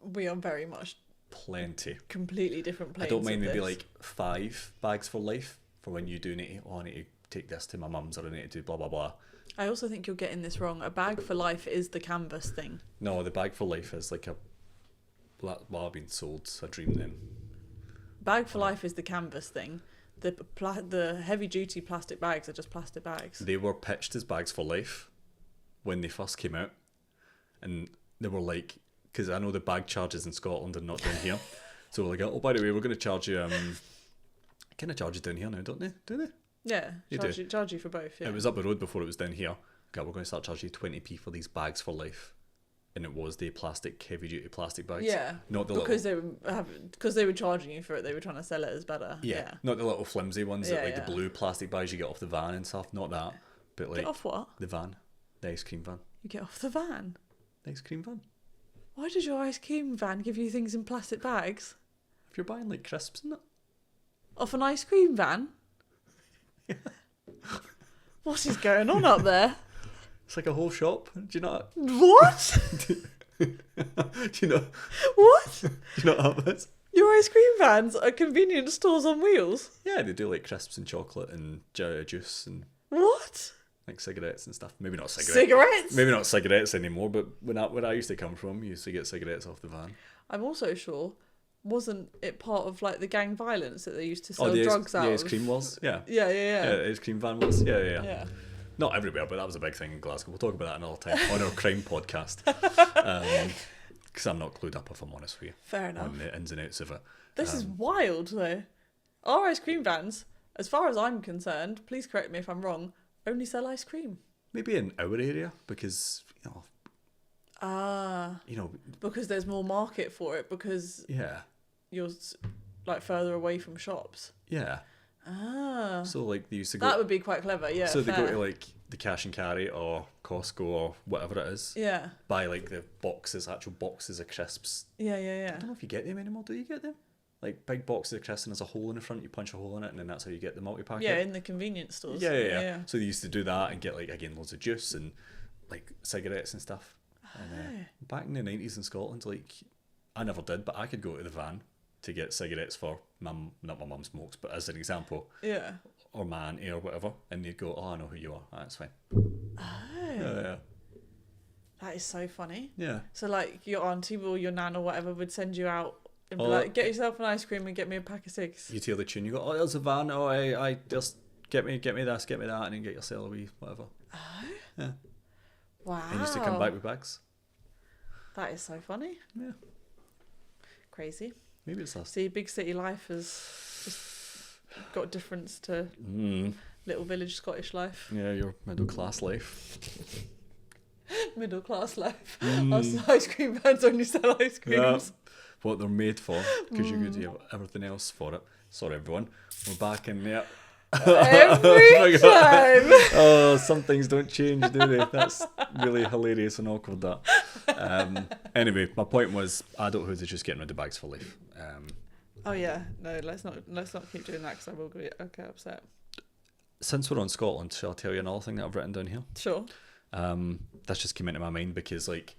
We are very much... Plenty. Completely different planes. I don't mind maybe like 5 bags for life for when you do need to, I need to take this to my mum's or I need to do blah blah blah. I also think you're getting this wrong. A bag for life is the canvas thing. No, the bag for life is like I've been sold a dream then. Bag for life is the canvas thing. The heavy duty plastic bags are just plastic bags. They were pitched as bags for life when they first came out, and they were like, because I know the bag charges in Scotland and not down here, so we're like, oh, by the way, we're going to charge you kind of charge you down here now, don't they? Do they? Yeah, charge you for both. Yeah. It was up the road before it was down here. Okay, we're going to start charging you 20p for these bags for life, and it was the plastic, heavy duty plastic bags. Yeah, not the because they were charging you for it. They were trying to sell it as better. Yeah, not the little flimsy ones the blue plastic bags you get off the van and stuff. Not that, but like get off what? The van, the ice cream van. You get off the van. The ice cream van. Why does your ice cream van give you things in plastic bags? If you're buying like crisps and that. Off an ice cream van? Yeah. What is going on up there? It's like a whole shop. Do you know? What? Do you know? What? Do you know what that is? Your ice cream vans are convenience stores on wheels? Yeah, they do like crisps and chocolate and juice and... What? Like cigarettes and stuff. Maybe not cigarettes. Cigarettes? Maybe not cigarettes anymore, but where I used to come from, you used to get cigarettes off the van. I'm also sure, wasn't it part of like the gang violence that they used to sell drugs out of? The ice cream was, yeah. Yeah, the ice cream van was, yeah. Not everywhere, but that was a big thing in Glasgow. We'll talk about that another time on our crime podcast. Because I'm not clued up, if I'm honest with you. Fair enough. On the ins and outs of it. This is wild, though. Our ice cream vans, as far as I'm concerned, please correct me if I'm wrong, only sell ice cream. Maybe in our area, because, because there's more market for it, because you're like further away from shops. Yeah. So like they used to go... That would be quite clever, yeah. So they go to like the cash and carry or Costco or whatever it is. Yeah. Buy like the actual boxes of crisps. Yeah. I don't know if you get them anymore. Do you get them? Like big boxes of crisps and there's a hole in the front, you punch a hole in it and then that's how you get the multi-packet. Yeah, in the convenience stores. Yeah. So they used to do that and get like, again, loads of juice and like cigarettes and stuff. And back in the 90s in Scotland, like, I never did, but I could go to the van to get cigarettes for not my mum smokes, but as an example. Yeah. Or my auntie or whatever. And they'd go, oh, I know who you are. That's fine. Oh. Yeah. That is so funny. Yeah. So like your auntie or your nan or whatever would send you out and be like, get yourself an ice cream and get me a pack of cigs. You hear the tune, you go, oh, there's a van, oh, I just get me this, get me that, and then get yourself a wee whatever. Oh. Yeah. Wow. And used to come back with bags. That is so funny. Yeah. Crazy. Maybe it's us. See, big city life has just got a difference to little village Scottish life. Yeah, your middle class life. Middle class life. Us ice cream vans only sell ice creams. Yeah. What they're made for, because you could do everything else for it. Sorry, everyone. We're back in there. Every time. Oh, some things don't change, do they? That's really hilarious and awkward, that. Anyway, my point was adulthood is just getting rid of bags for life. Oh yeah, no, let's not keep doing that because I will get upset. Since we're on Scotland, shall I tell you another thing that I've written down here? Sure. That's just came into my mind because, like,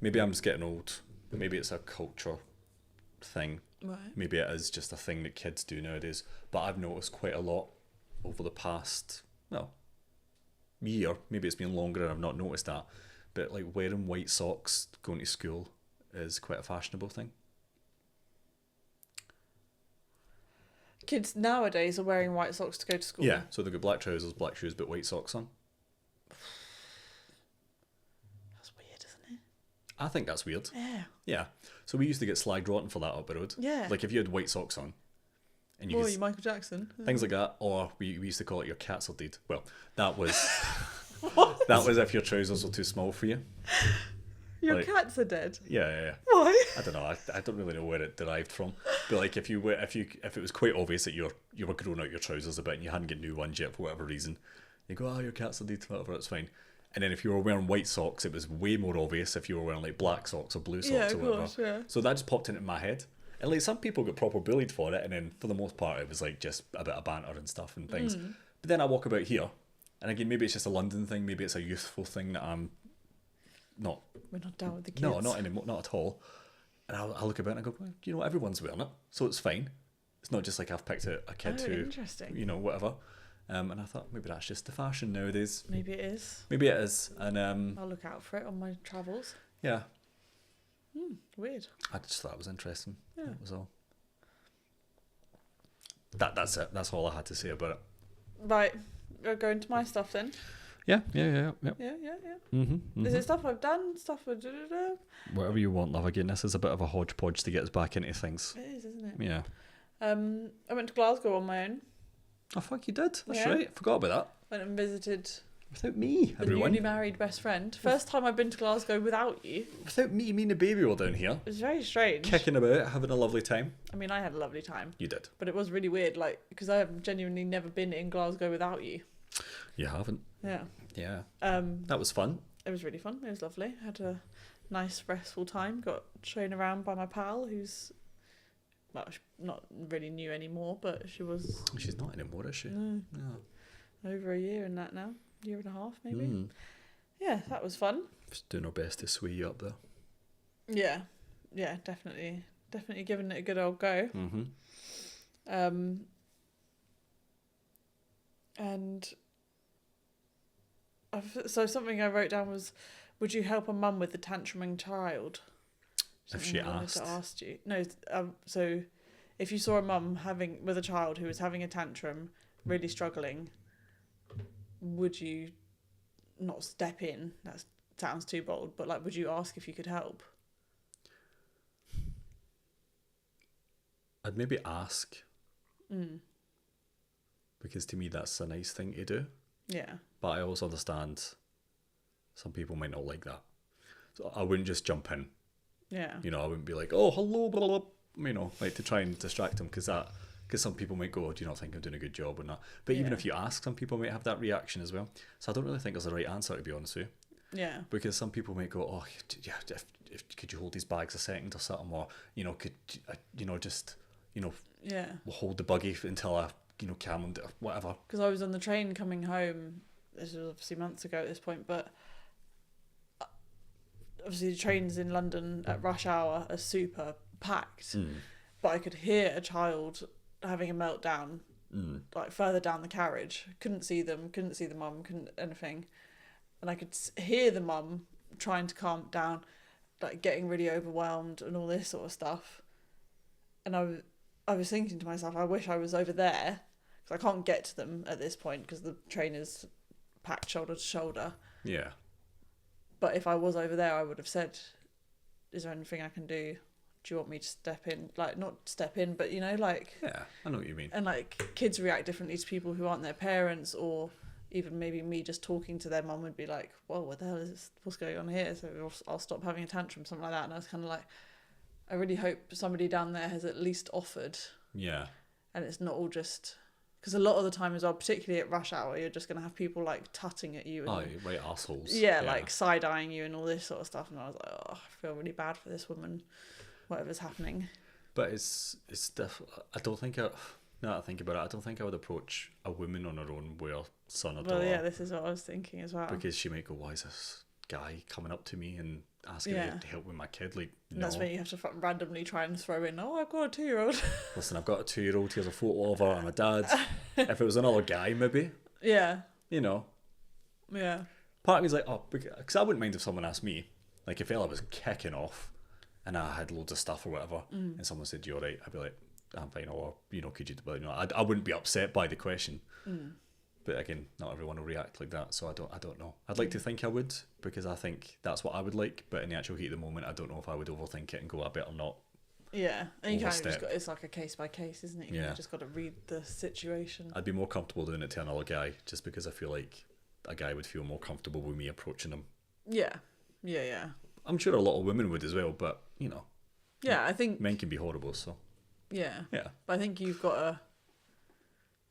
maybe I'm just getting old. Maybe it's a culture thing. Right. Maybe it is just a thing that kids do nowadays. But I've noticed quite a lot over the past, year. Maybe it's been longer and I've not noticed that. But, like, wearing white socks going to school is quite a fashionable thing. Kids nowadays are wearing white socks to go to school. Yeah, so they've got black trousers, black shoes, but white socks on. That's weird, isn't it? I think that's weird. Yeah. Yeah. So we used to get slagged rotten for that up the road. Yeah. Like if you had white socks on. And you you Michael Jackson. Things like that. Or we used to call it your cats are dead. Well, that was What? that was if your trousers were too small for you. Your cats are dead. Yeah. Why? I don't know. I don't really know where it derived from. But like if it was quite obvious that you were growing out your trousers a bit and you hadn't got new ones yet for whatever reason, you go, your cats are dead, whatever, it's fine. And then if you were wearing white socks, it was way more obvious if you were wearing like black socks or blue socks or whatever. Course, yeah. So that just popped into my head. And like some people got proper bullied for it, and then for the most part it was like just a bit of banter and stuff and things. But then I walk about here, and again maybe it's just a London thing, maybe it's a youthful thing that I'm not. We're not down with the kids. No, not anymore, not at all. And I look about and I go, well, everyone's wearing it, so it's fine. It's not just like I've picked a kid who, interesting. Whatever. And I thought maybe that's just the fashion nowadays. Maybe it is. Maybe it is. And I'll look out for it on my travels. Yeah. Weird. I just thought it was interesting. Yeah. That was all. That's it. That's all I had to say about it. Right. I'll go into my stuff then. Yeah. Yeah. Mm-hmm. Is it stuff I've done? Stuff I've done? Whatever you want, love. Again, this is a bit of a hodgepodge to get us back into things. It is, isn't it? Yeah. I went to Glasgow on my own. Oh, fuck, you did. That's Yeah. right. Forgot about that. Went and visited Without me, the everyone. newly married best friend. First time I've been to Glasgow without you. Without me and the baby were down here. It was very strange. Kicking about, having a lovely time. I mean, I had a lovely time. You did. But it was really weird, like, because I have genuinely never been in Glasgow without you. You haven't. Yeah. Yeah. That was fun. It was really fun. It was lovely. Had a nice, restful time. Got shown around by my pal, who's, well, not really new anymore, but she was... She's not anymore, is she? No. No. Over a year and that now. Year and a half, maybe. Yeah, that was fun. Just doing our best to sway you up there. Yeah, definitely giving it a good old go. And so something I wrote down was, would you help a mum with the tantruming child? If she asked. I asked you. No, so if you saw a mum with a child who was having a tantrum, really struggling, would you not step in? That sounds too bold, but like, would you ask if you could help? I'd maybe ask. Because to me that's a nice thing to do. Yeah. But I also understand some people might not like that. So I wouldn't just jump in. Yeah. I wouldn't be like, oh, hello, blah, blah, blah, like to try and distract them because some people might go, do you not think I'm doing a good job or not? But even if you ask, some people might have that reaction as well. So I don't really think there's a right answer, to be honest with you. Yeah. Because some people might go, oh, yeah, if could you hold these bags a second or something, or could just yeah, hold the buggy until I calm them, whatever. Because I was on the train coming home. This was obviously months ago at this point, but obviously the trains in London at rush hour are super packed. But I could hear a child having a meltdown, like further down the carriage. Couldn't see them, couldn't see the mum, couldn't anything. And I could hear the mum trying to calm down, like getting really overwhelmed and all this sort of stuff. And I was thinking to myself, I wish I was over there, because I can't get to them at this point because the train is packed shoulder to shoulder. Yeah. But if I was over there, I would have said, is there anything I can do? Do you want me to step in? Like, not step in, but, like... Yeah, I know what you mean. And, like, kids react differently to people who aren't their parents, or even maybe me just talking to their mum would be like, whoa, what the hell is this? What's going on here? So I'll stop having a tantrum, something like that. And I was kind of like, I really hope somebody down there has at least offered. Yeah. And it's not all just... Because a lot of the time as well, particularly at rush hour, you're just going to have people, like, tutting at you. And, right, assholes. Yeah, like, side-eyeing you and all this sort of stuff. And I was like, oh, I feel really bad for this woman, whatever's happening. But I don't think now that I think about it, I don't think I would approach a woman on her own with a son or daughter. Well, yeah, this is what I was thinking as well. Because she might go, why is this guy coming up to me and asking me to help with my kid? Like, no. That's when you have to randomly try and throw in, I've got a 2-year-old. Listen, I've got a 2-year-old, here's a photo of her and my dad. If it was another guy, maybe. Yeah. You know. Yeah. Part of me's like, because I wouldn't mind if someone asked me, like if Ella was kicking off and I had loads of stuff or whatever, and someone said, "You alright?" I'd be like, "I'm fine," or could you? But I wouldn't be upset by the question. But again, not everyone will react like that, so I don't know. I'd like to think I would, because I think that's what I would like. But in the actual heat of the moment, I don't know if I would overthink it and go, "I better not." Yeah, and you kind of just got, it's like a case by case, isn't it? You just got to read the situation. I'd be more comfortable doing it to another guy, just because I feel like a guy would feel more comfortable with me approaching him. Yeah. I'm sure a lot of women would as well, but yeah, I think men can be horrible, so yeah. But I think you've got a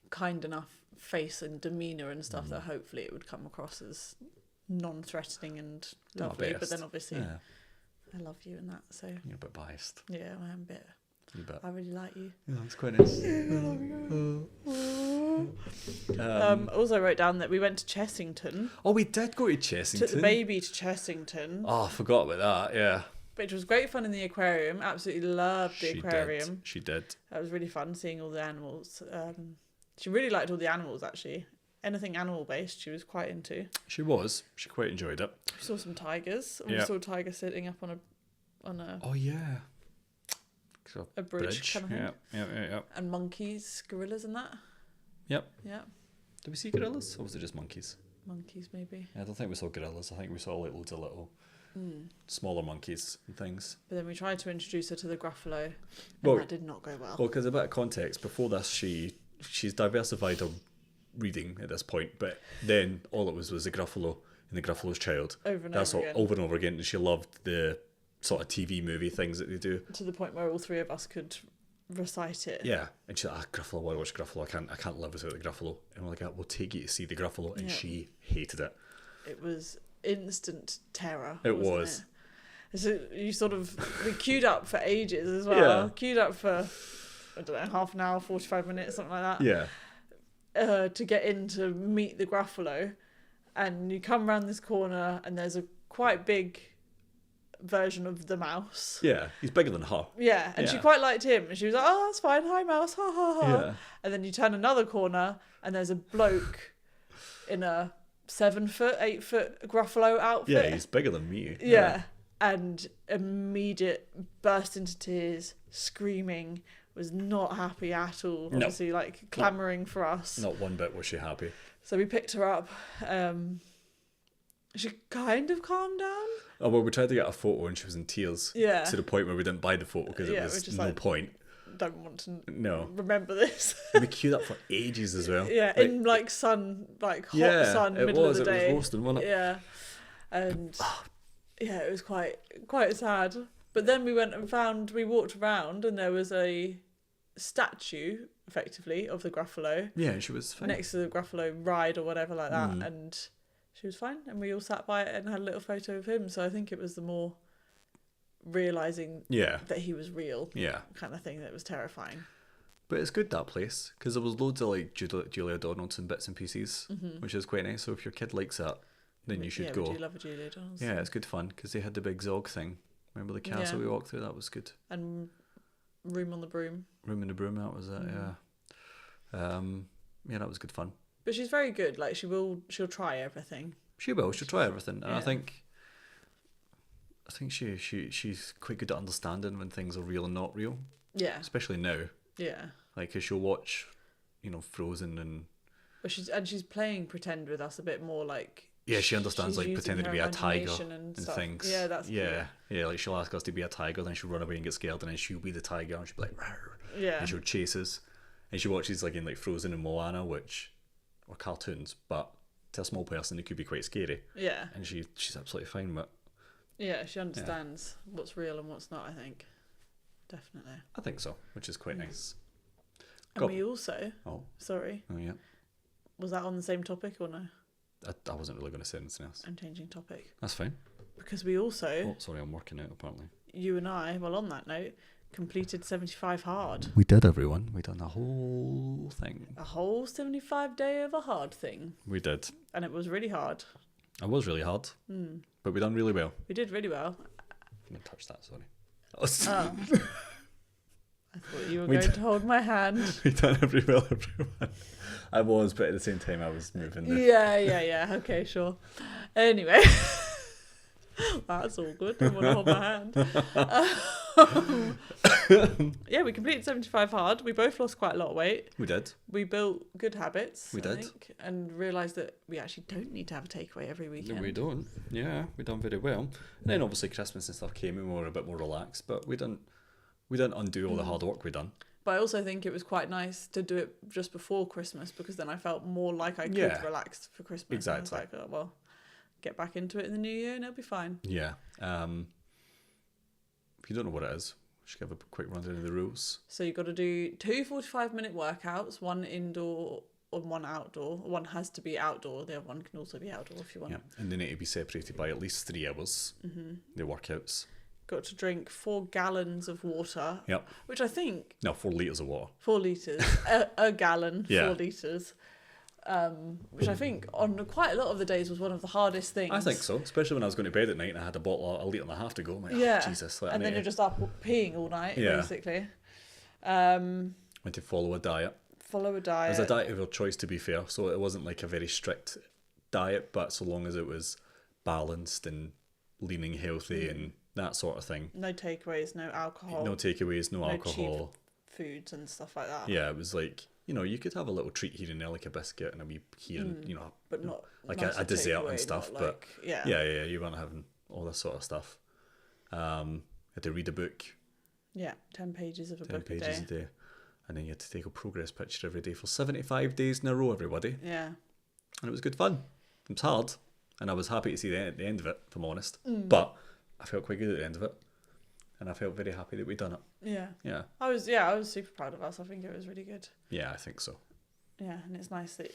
kind enough face and demeanour and stuff that hopefully it would come across as non-threatening and lovely. But then obviously I love you and that, so you're a bit biased. Yeah, I am a bit. I really like you. Yeah, that's quite nice. Also wrote down that we went to Chessington. Oh, we did go to Chessington. Took the baby to Chessington. Oh, I forgot about that, yeah. Which was great fun in the aquarium. Absolutely loved the aquarium. She did. That was really fun seeing all the animals. She really liked all the animals, actually. Anything animal-based she was quite into. She quite enjoyed it. We saw some tigers. We saw a tiger sitting up on a... Oh, yeah. A bridge kind of thing. Yeah. And monkeys, gorillas and that. Yep. Yeah. Did we see gorillas, or was it just monkeys? Monkeys, maybe. Yeah, I don't think we saw gorillas. I think we saw like loads of little smaller monkeys and things. But then we tried to introduce her to the gruffalo, and that did not go well. Well, because a bit of context, before this, she's diversified her reading at this point, but then all it was the gruffalo and the gruffalo's child. Over and over again, and she loved the sort of TV movie things that they do. To the point where all three of us could recite it. Yeah, and she's like, Gruffalo, I want to watch Gruffalo. I can't live without the Gruffalo. And we're like, we'll take you to see the Gruffalo, and she hated it. It was instant terror. It was. So we queued up for ages as well. Yeah. Queued up for, I don't know, half an hour, 45 minutes, something like that. Yeah. To get in to meet the Gruffalo, and you come around this corner, and there's a quite big version of the mouse. Yeah, he's bigger than her. Yeah, and she quite liked him. And she was like, "Oh, that's fine. Hi, mouse. Ha, ha, ha." Yeah. And then you turn another corner, and there's a bloke in a 7-foot, 8-foot Gruffalo outfit. Yeah, he's bigger than me. Yeah. And immediate burst into tears, screaming, was not happy at all. Obviously, like clamouring for us. Not one bit was she happy. So we picked her up. She kind of calmed down. Oh, well, we tried to get a photo and she was in tears. Yeah. To the point where we didn't buy the photo because it was no point. Don't want to remember this. We queued up for ages as well. Yeah, in sun, hot sun, middle of the day. It was roasting, wasn't it? Yeah. And it was quite sad. But then we walked around and there was a statue, effectively, of the Gruffalo. Yeah, she was fine. Next to the Gruffalo ride or whatever like that. And she was fine, and we all sat by it and had a little photo of him. So I think it was the more realising that he was real kind of thing that was terrifying. But it's good, that place, because there was loads of like Julia Donaldson bits and pieces, which is quite nice. So if your kid likes that, then you should go. I do love a Julia Donaldson. Yeah, it's good fun, because they had the big Zog thing. Remember the castle we walked through? That was good. And Room on the Broom. Room in the Broom, that was it, yeah. Yeah, that was good fun. But she's very good. Like, she'll try everything. She'll try everything. And I think she's quite good at understanding when things are real and not real. Yeah. Especially now. Yeah. Like, 'cause she'll watch, Frozen and... But she's playing pretend with us a bit more, like... Yeah, she understands, like, pretending to be a tiger and things. Yeah, that's cool. Yeah, like, she'll ask us to be a tiger, then she'll run away and get scared, and then she'll be the tiger, and she'll be like... Rawr, yeah. And she'll chase us. And she watches, like, in, like, Frozen and Moana, which... are cartoons, but to a small person it could be quite scary. Yeah. And she's absolutely fine with it. Yeah, she understands what's real and what's not, I think. Definitely. I think so, which is quite nice. And we also... Oh. Sorry. Oh, yeah. Was that on the same topic or no? I wasn't really going to say anything else. I'm changing topic. That's fine. Because we also... Oh, sorry, I'm working out, apparently. You and I, well, on that note, completed 75 hard. We did, everyone. We done the whole thing. A whole 75 day of a hard thing. We did. And it was really hard. It was really hard. But we done really well. We did really well. I'm going to touch that, sorry. I thought you were going to hold my hand. We done really well, everyone. I was, but at the same time I was moving. Yeah. Okay, sure. Anyway. That's all good. I want to hold my hand. Yeah, we completed 75 hard. We both lost quite a lot of weight. We did. We built good habits. We did. Think, and realised that we actually don't need to have a takeaway every weekend. No, we don't. Yeah, we done very well. And then obviously Christmas and stuff came and we were a bit more relaxed, but we didn't undo all the hard work we done. But I also think it was quite nice to do it just before Christmas, because then I felt more like I could relax for Christmas. Exactly. And I was like, oh, well, get back into it in the new year and it'll be fine. Yeah. If you don't know what it is, we should give a quick rundown of the rules. So you've got to do 2 45-minute workouts, one indoor and one outdoor. One has to be outdoor. The other one can also be outdoor if you want. Yeah, and they need to be separated by at least 3 hours, the workouts. Got to drink 4 gallons of water. Yep. Which I think... No, 4 litres of water. 4 litres. a gallon, yeah. 4 litres. Which I think on quite a lot of the days was one of the hardest things. I think so, especially when I was going to bed at night and I had a bottle, a litre and a half to go. I'm like, Jesus. And then you're just up peeing all night, basically. Went to follow a diet. It was a diet of your choice, to be fair, so it wasn't like a very strict diet, but so long as it was balanced and leaning healthy and that sort of thing. No takeaways, no alcohol. No takeaways, no alcohol. Cheap foods and stuff like that. Yeah, it was like... You know, you could have a little treat here and there, like a biscuit and a wee here, and, you know, but not like a dessert and stuff. But yeah, you weren't having all this sort of stuff. Had to read a book. Yeah, 10 pages of a book 10 pages a day. And then you had to take a progress picture every day for 75 days in a row, everybody. Yeah. And it was good fun. It was hard. And I was happy to see the end of it, if I'm honest. But I felt quite good at the end of it. And I felt very happy that we'd done it. Yeah. Yeah. I was super proud of us. I think it was really good. Yeah, I think so. Yeah, and it's nice that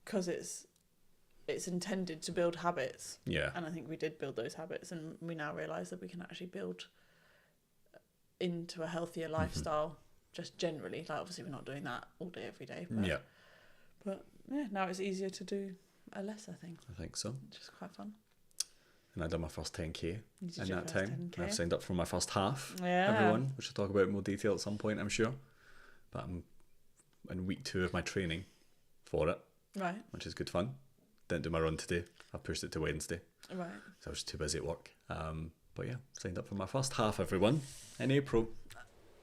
because it's intended to build habits. Yeah. And I think we did build those habits, and we now realise that we can actually build into a healthier lifestyle just generally. Like, obviously we're not doing that all day every day. But, But yeah, now it's easier to do a lesser thing. I think so. Which is quite fun. And I done my first 10k in that time. 10K. And I've signed up for my first half. Yeah. Everyone, which I'll talk about in more detail at some point, I'm sure. But I'm in week 2 of my training for it. Right. Which is good fun. Didn't do my run today. I pushed it to Wednesday. Right. So I was too busy at work. But yeah, signed up for my first half, everyone, in April.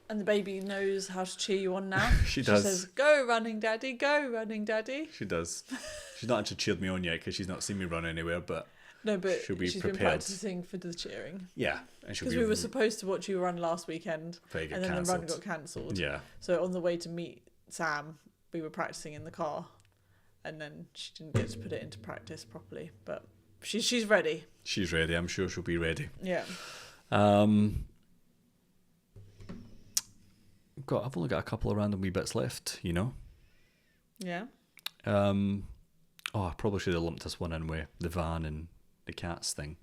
And the baby knows how to cheer you on now. She does. She says, "Go running, daddy, go running, daddy." She does. She's not actually cheered me on yet because she's not seen me run anywhere, but... No, but she'll be she's prepared. been practicing for the cheering. Yeah. Because we were supposed to watch you run last weekend, and then cancelled. the run got cancelled. Yeah. So on the way to meet Sam, we were practicing in the car, and then she didn't get to put it into practice properly. But she's ready. She's ready. I'm sure she'll be ready. Yeah. I've only got a couple of random wee bits left, you know. Yeah. I probably should have lumped this one in with the van and the cats thing.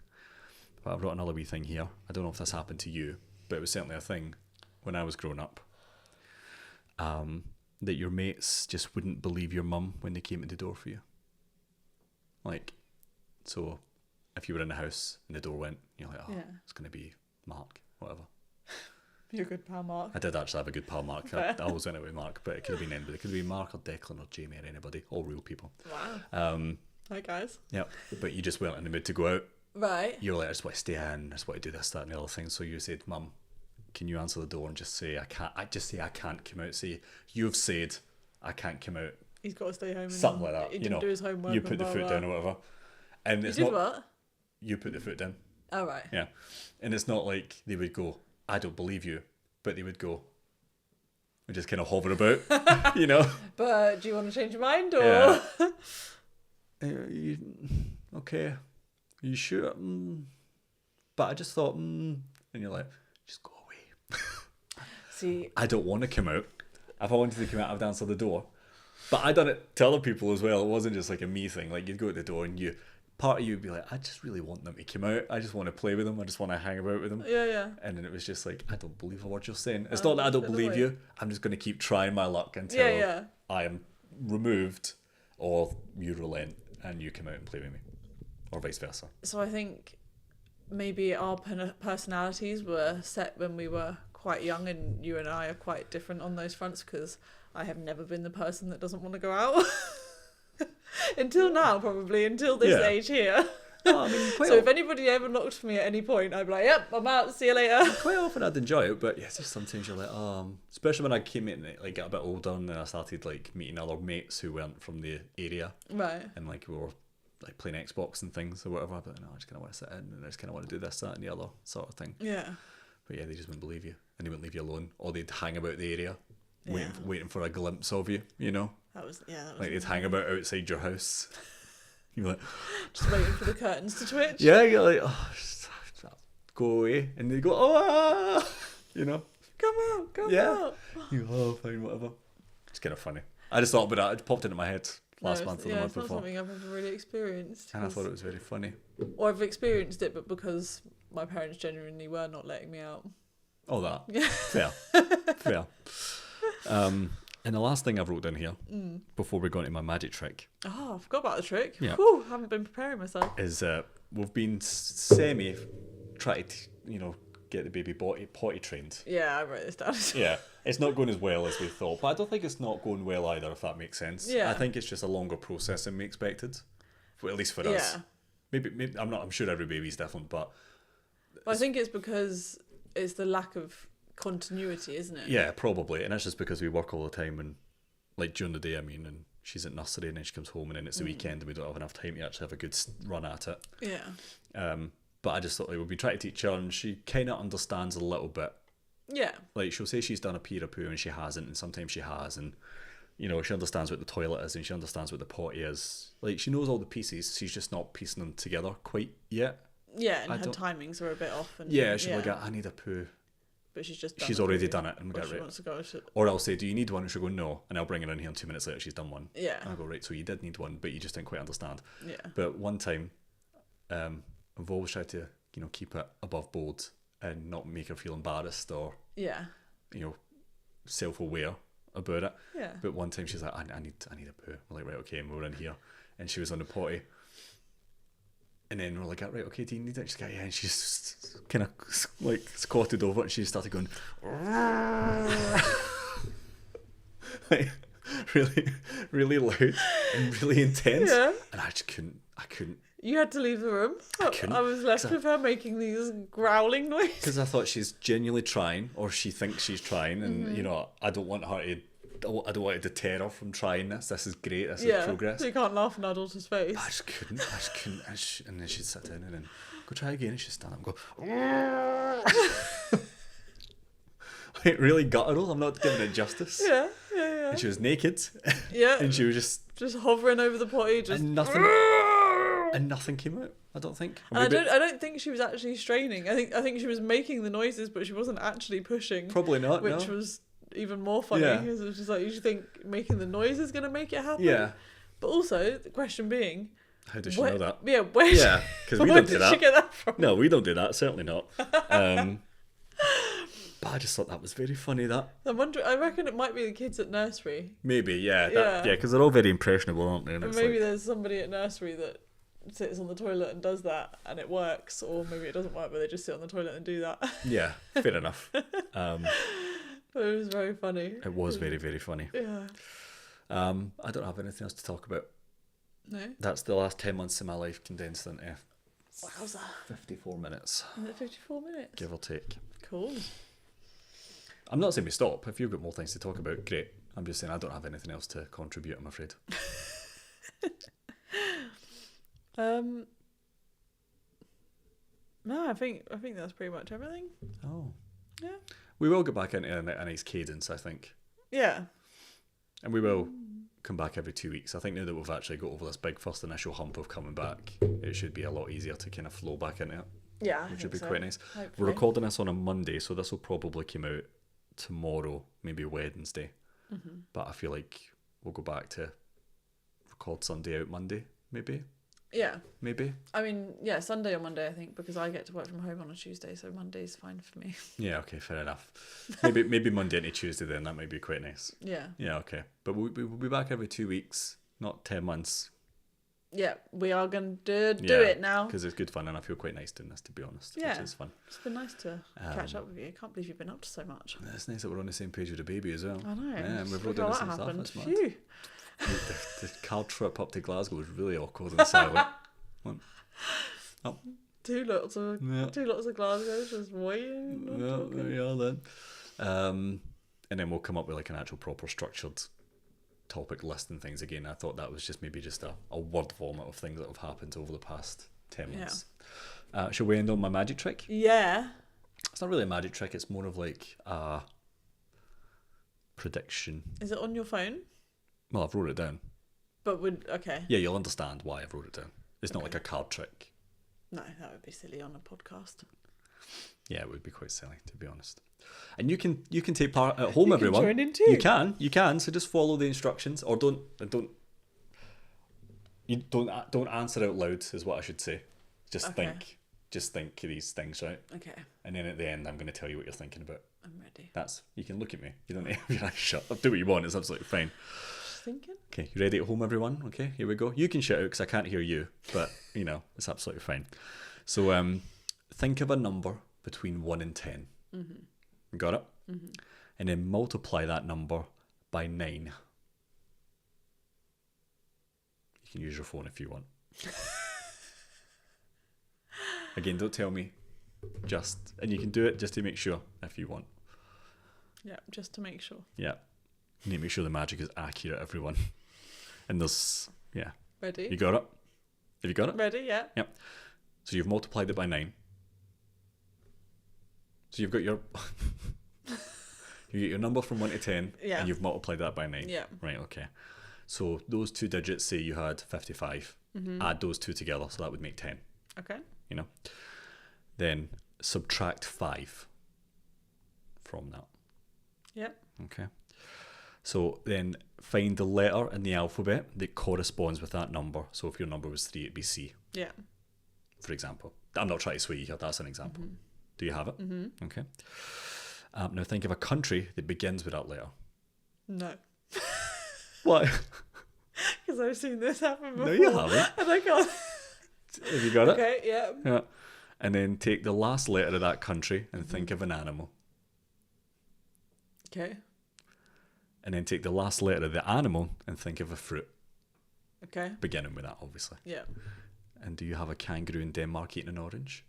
But I've got another wee thing here. I don't know if this happened to you, but it was certainly a thing when I was growing up. That your mates just wouldn't believe your mum when they came to the door for you. Like, so if you were in the house and the door went, you're like, it's going to be Mark, whatever. Your good pal Mark. I did actually have a good pal Mark. I always went out with Mark, but it could have been anybody. It could have been Mark or Declan or Jamie or anybody. All real people. Wow. Hi guys. Yeah, but you just weren't in the mood to go out. Right. You were like, I just want to stay in. I just want to do this, that, and the other thing. So you said, "Mum, can you answer the door and just say I can't? I can't come out. Say you've said I can't come out. He's got to stay home. Something like that. He didn't do his homework. You put the foot down or whatever. And it's you did not what? You put the foot down. Oh right. Yeah, and it's not like they would go, I don't believe you, but they would go. We just kind of hover about, you know. But do you want to change your mind or? Yeah. Okay. Are you sure? But I just thought, and you're like, just go away. See, I don't want to come out. If I wanted to come out, I'd answer the door. But I done it to other people as well. It wasn't just like a me thing. Like you'd go at the door and you part of you would be like, I just really want them to come out. I just want to play with them. I just want to hang about with them. Yeah. And then it was just like, I don't believe a word you're saying. It's not that I don't believe you. I'm just going to keep trying my luck until I am removed, or you relent and you come out and play with me, or vice versa. So I think maybe our personalities were set when we were quite young, and you and I are quite different on those fronts, because I have never been the person that doesn't want to go out. Until now, probably, until this age here. Oh, I mean, so if anybody ever knocked for me at any point, I'd be like, yep, I'm out, see you later. Quite often I'd enjoy it, but just sometimes you're like, especially when I came in, like, got a bit older, and then I started like meeting other mates who weren't from the area. Right. And like we were like playing Xbox and things or whatever, but no, I just kind of want to sit in, and I just kind of want to do this, that, and the other sort of thing. Yeah. But they just wouldn't believe you, and they wouldn't leave you alone, or they'd hang about the area, waiting for a glimpse of you, That was like they'd hang about outside your house. You're like, just waiting for the curtains to twitch. Yeah, you're like, go away, and they go, come out. You fine, whatever. It's kind of funny. I just thought about that. It popped into my head last month or the month it's not before. something I've ever really experienced. And I thought it was very funny. Or I've experienced it, but because my parents genuinely were not letting me out. Oh, that. Yeah. Fair. And the last thing I've wrote down here, before we go into my magic trick. Oh, I forgot about the trick. Yeah. Whew, haven't been preparing myself. Is we've been trying to, get the baby potty trained. Yeah, I wrote this down. Yeah. It's not going as well as we thought, but I don't think it's not going well either, if that makes sense. Yeah. I think it's just a longer process than we expected, at least for us. Maybe I'm sure every baby's different, but I think it's because it's the lack of continuity, isn't it? Yeah, probably. And that's just because we work all the time, and like during the day, and she's at nursery, and then she comes home, and then it's the weekend, and we don't have enough time to actually have a good run at it. Yeah. But I just thought we've been trying to teach her, and she kind of understands a little bit. Yeah. Like, she'll say she's done a pee or poo, and she hasn't, and sometimes she has, and she understands what the toilet is, and she understands what the potty is. Like, she knows all the pieces, she's just not piecing them together quite yet. Yeah, and her timings are a bit off. And she'll be like, I need a poo. But she's already done it, and we get right. Wants to go, or I'll say, do you need one? And she'll go, no, and I'll bring her in here, and 2 minutes later she's done one. Yeah. And I'll go, right, so you did need one, but you just didn't quite understand. Yeah. But one time, I've always tried to keep it above board and not make her feel embarrassed or self-aware about it. Yeah. But one time she's like, I need a poo. We're like, right, okay, and we're in here, and she was on the potty. And then we're like, right, okay, do you need it? She's like, yeah, and she's just kind of like squatted over it, and she just started going, like really, really loud and really intense. Yeah. And I just couldn't. You had to leave the room. I was left with her making these growling noises. Because I thought she's genuinely trying, or she thinks she's trying, and I don't want her to. I don't want to deter her from trying this. This is great. This is progress. So you can't laugh in our daughter's face. I just couldn't. And then she'd sit down and then go try again, and she'd stand up and go. Like, really guttural. I'm not giving it justice. Yeah. And she was naked. Yeah. And she was just hovering over the potty, and nothing came out. I don't think. I don't think she was actually straining. I think she was making the noises, but she wasn't actually pushing. Probably not. Which was even more funny, because it was just like, you should think making the noise is going to make it happen. Yeah. But also, the question being, how does she know that? Yeah, because we don't do that. Where did she get that from? No, we don't do that. Certainly not. But I just thought that was very funny. That I reckon it might be the kids at nursery. Maybe, because they're all very impressionable, aren't they? And maybe there's somebody at nursery that sits on the toilet and does that, and it works, or maybe it doesn't work, but they just sit on the toilet and do that. Yeah, fair enough. But it was very funny. It was very, very funny. Yeah. I don't have anything else to talk about. No. That's the last 10 months of my life condensed into Wowza. 54 minutes. Is it 54 minutes? Give or take. Cool. I'm not saying we stop. If you've got more things to talk about, great. I'm just saying I don't have anything else to contribute, I'm afraid. No, I think that's pretty much everything. Oh. Yeah. We will get back into a nice cadence, I think. Yeah. And we will come back every 2 weeks. I think now that we've actually got over this big first initial hump of coming back, it should be a lot easier to kind of flow back into it. Yeah, which would be quite nice. Hopefully. We're recording this on a Monday, so this will probably come out tomorrow, maybe Wednesday. Mm-hmm. But I feel like we'll go back to record Sunday out Monday, maybe. Yeah. Maybe. I mean, yeah, Sunday or Monday, I think, because I get to work from home on a Tuesday, so Monday's fine for me. Yeah, okay, fair enough. Maybe Monday into Tuesday then, that might be quite nice. Yeah. Yeah, okay. But we'll be back every 2 weeks, not 10 months. Yeah, we are going to do it now. Because it's good fun and I feel quite nice doing this, to be honest. Yeah. Which is fun. It's been nice to catch up with you. I can't believe you've been up to so much. It's nice that we're on the same page with the baby as well. I know. Yeah, and we've Look done the how same that stuff. happened. That's mad. Phew. The car trip up to Glasgow was really awkward and silent. Oh. Two lots of Glasgow just waiting. Well, there you are then. And then we'll come up with like an actual proper structured topic list and things again. I thought that was just a word vomit of things that have happened over the past 10 months. Yeah. Shall we end on my magic trick? Yeah. It's not really a magic trick, it's more of like a prediction. Is it on your phone? Well, I've wrote it down. But okay. Yeah, you'll understand why I've wrote it down. It's not like a card trick. No, that would be silly on a podcast. Yeah, it would be quite silly, to be honest. And you can take part at home, everyone. You can join in too. You can. So just follow the instructions, or don't answer out loud is what I should say. Just think these things, right? Okay. And then at the end, I'm going to tell you what you're thinking about. I'm ready. You can look at me. You don't need to be like, shut up. Do what you want. It's absolutely fine. Just thinking. Okay, you ready at home, everyone? Okay, here we go. You can shout out because I can't hear you, but it's absolutely fine. So, think of a number between 1 and 10. Mm-hmm. Got it? Mm-hmm. And then multiply that number by 9. You can use your phone if you want. Again, don't tell me. And you can do it just to make sure if you want. Yeah, just to make sure. Yeah. You need to make sure the magic is accurate, everyone. And there's, yeah. Ready? You got it? Have you got it? Ready, yeah. Yep. So you've multiplied it by 9. So you've got your you get your number from 1 to 10, and you've multiplied that by 9. Yeah. Right, okay. So those two digits, say you had 55. Mm-hmm. Add those two together, so that would make 10. Okay. Then subtract 5 from that. Yep. Okay. So then find the letter in the alphabet that corresponds with that number. So if your number was 3, it'd be C. Yeah. For example. I'm not trying to sway you here, that's an example. Mm-hmm. Do you have it? Mm-hmm. Okay. Now think of a country that begins with that letter. No. Why? Because I've seen this happen before. No, you haven't. And I can't. Have you got it? Okay, yeah. Yeah. And then take the last letter of that country and think of an animal. Okay. And then take the last letter of the animal and think of a fruit. Okay. Beginning with that, obviously. Yeah. And do you have a kangaroo in Denmark eating an orange?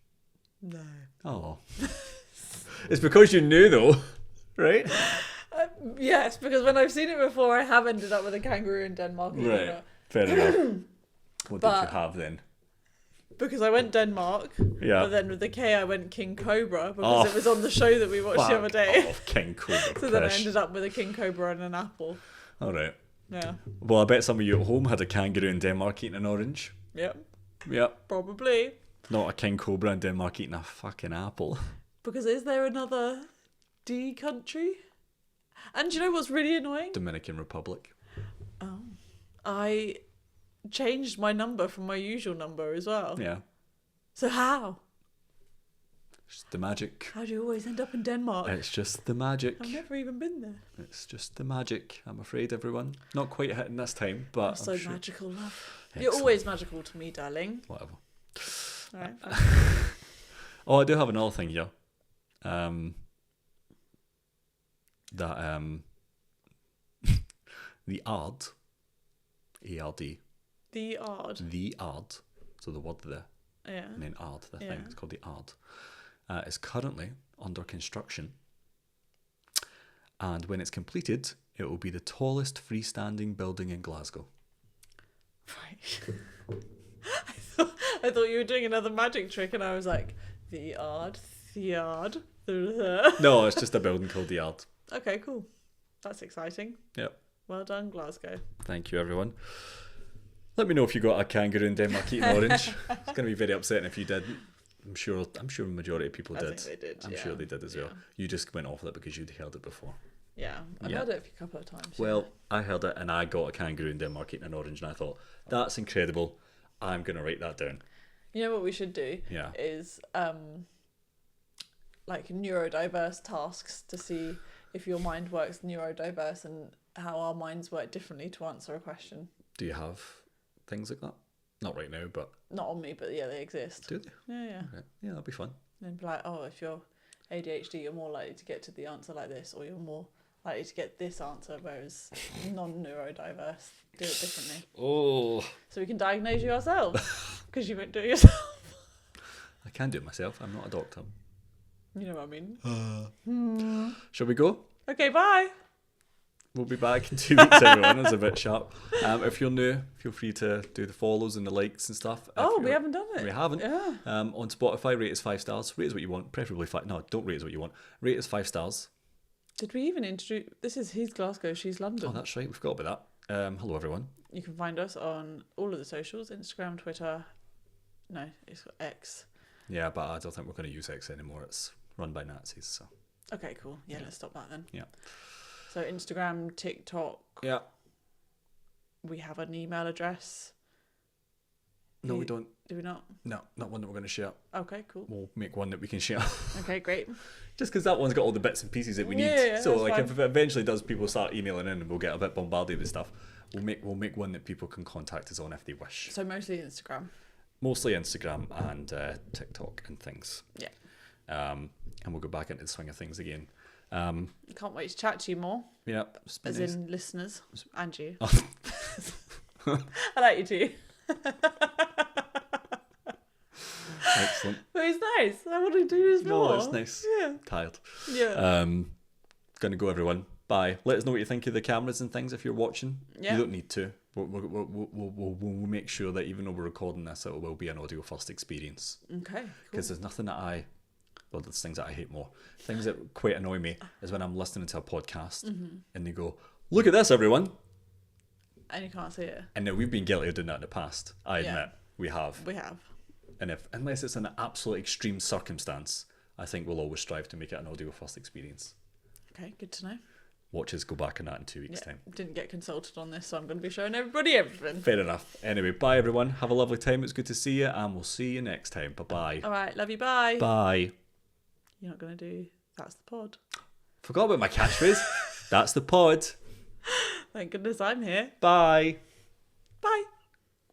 No. Oh. It's because you knew, though, right? Yes, because when I've seen it before, I have ended up with a kangaroo in Denmark. Right. Fair enough. What did you have then? Because I went Denmark, but then with the K I went King Cobra because it was on the show that we watched the other day. Oh, King Cobra. So then I ended up with a King Cobra and an apple. All right. Yeah. Well, I bet some of you at home had a kangaroo in Denmark eating an orange. Yep. Yep. Probably. Not a King Cobra in Denmark eating a fucking apple. Because is there another D country? And do you know what's really annoying? Dominican Republic. Oh. I changed my number from my usual number as well. Yeah. So how? It's the magic. How do you always end up in Denmark? It's just the magic. I've never even been there. It's just the magic, I'm afraid, everyone. Not quite hitting this time, but You're so magical, love. Excellent. You're always magical to me, darling. Whatever. All right. Oh, I do have another thing here. The ard, A-R-D. The ard. The ard. So the word there. Yeah. And then ard, the thing. It's called the ard. Is currently under construction. And when it's completed, it will be the tallest freestanding building in Glasgow. Right. I thought you were doing another magic trick, and I was like, the ard. No, it's just a building called the ard. Okay, cool. That's exciting. Yep. Well done, Glasgow. Thank you, everyone. Let me know if you got a kangaroo in Denmark eating orange. It's going to be very upsetting if you didn't. I'm sure a majority of people did. I think they did. I'm sure they did as well. You just went off with it because you'd heard it before. Yeah, I've heard it a couple of times. Well, I heard it and I got a kangaroo in Denmark eating an orange and I thought, that's incredible. I'm going to write that down. You know what we should do? Yeah. Is like neurodiverse tasks to see if your mind works neurodiverse and how our minds work differently to answer a question. Do you have things like that? Not right now, but... Not on me, but yeah, they exist. Do they? Yeah. Okay. Yeah, that'd be fun. And be like, oh, if you're ADHD, you're more likely to get to the answer like this, or you're more likely to get this answer, whereas non-neurodiverse do it differently. Oh. So we can diagnose you ourselves, because you won't do it yourself. I can do it myself. I'm not a doctor. You know what I mean? Shall we go? Okay, bye. We'll be back in 2 weeks, everyone. It's a bit sharp. If you're new, feel free to do the follows and the likes and stuff. We haven't done it. We haven't. Yeah. On Spotify, rate us 5 stars. Rate us what you want. Preferably 5. No, don't rate us what you want. Rate us 5 stars. Did we even introduce... He's Glasgow, she's London. Oh, that's right. We forgot about that. Hello, everyone. You can find us on all of the socials. Instagram, Twitter. No, it's got X. Yeah, but I don't think we're going to use X anymore. It's run by Nazis, so... Okay, cool. Yeah, let's stop that then. Yeah. So Instagram, TikTok. Yeah. We have an email address. No, we don't. Do we not? No, not one that we're going to share. Okay, cool. We'll make one that we can share. Okay, great. Just because that one's got all the bits and pieces that we need. Yeah, so like, fine. if it eventually does, people start emailing in and we'll get a bit bombarded with stuff. We'll make one that people can contact us on if they wish. So mostly Instagram. Mostly Instagram and TikTok and things. Yeah. And we'll go back into the swing of things again. Can't wait to chat to you more. Yeah. As in listeners and you. Oh. I like you too. Excellent. But it's nice. I want to do this more. No, it's nice. Yeah. Tired. Yeah. Gonna go, everyone. Bye. Let us know what you think of the cameras and things if you're watching. Yeah. You don't need to. We'll make sure that even though we're recording this, it will be an audio first experience. Okay. Because there's nothing that there's things that I hate more. Things that quite annoy me is when I'm listening to a podcast and they go, "Look at this, everyone," and you can't see it. and now we've been guilty of doing that in the past. I admit we have. We have. And unless it's an absolute extreme circumstance, I think we'll always strive to make it an audio first experience. Okay, good to know. Watch us go back on that in 2 weeks' time. Didn't get consulted on this, so I'm going to be showing everybody everything. Fair enough. Anyway, bye everyone. Have a lovely time. It's good to see you, and we'll see you next time. Bye-bye. All right, love you, bye. Bye. You're not going to do That's the Pod. Forgot about my catchphrase. That's the pod. Thank goodness I'm here. Bye. Bye.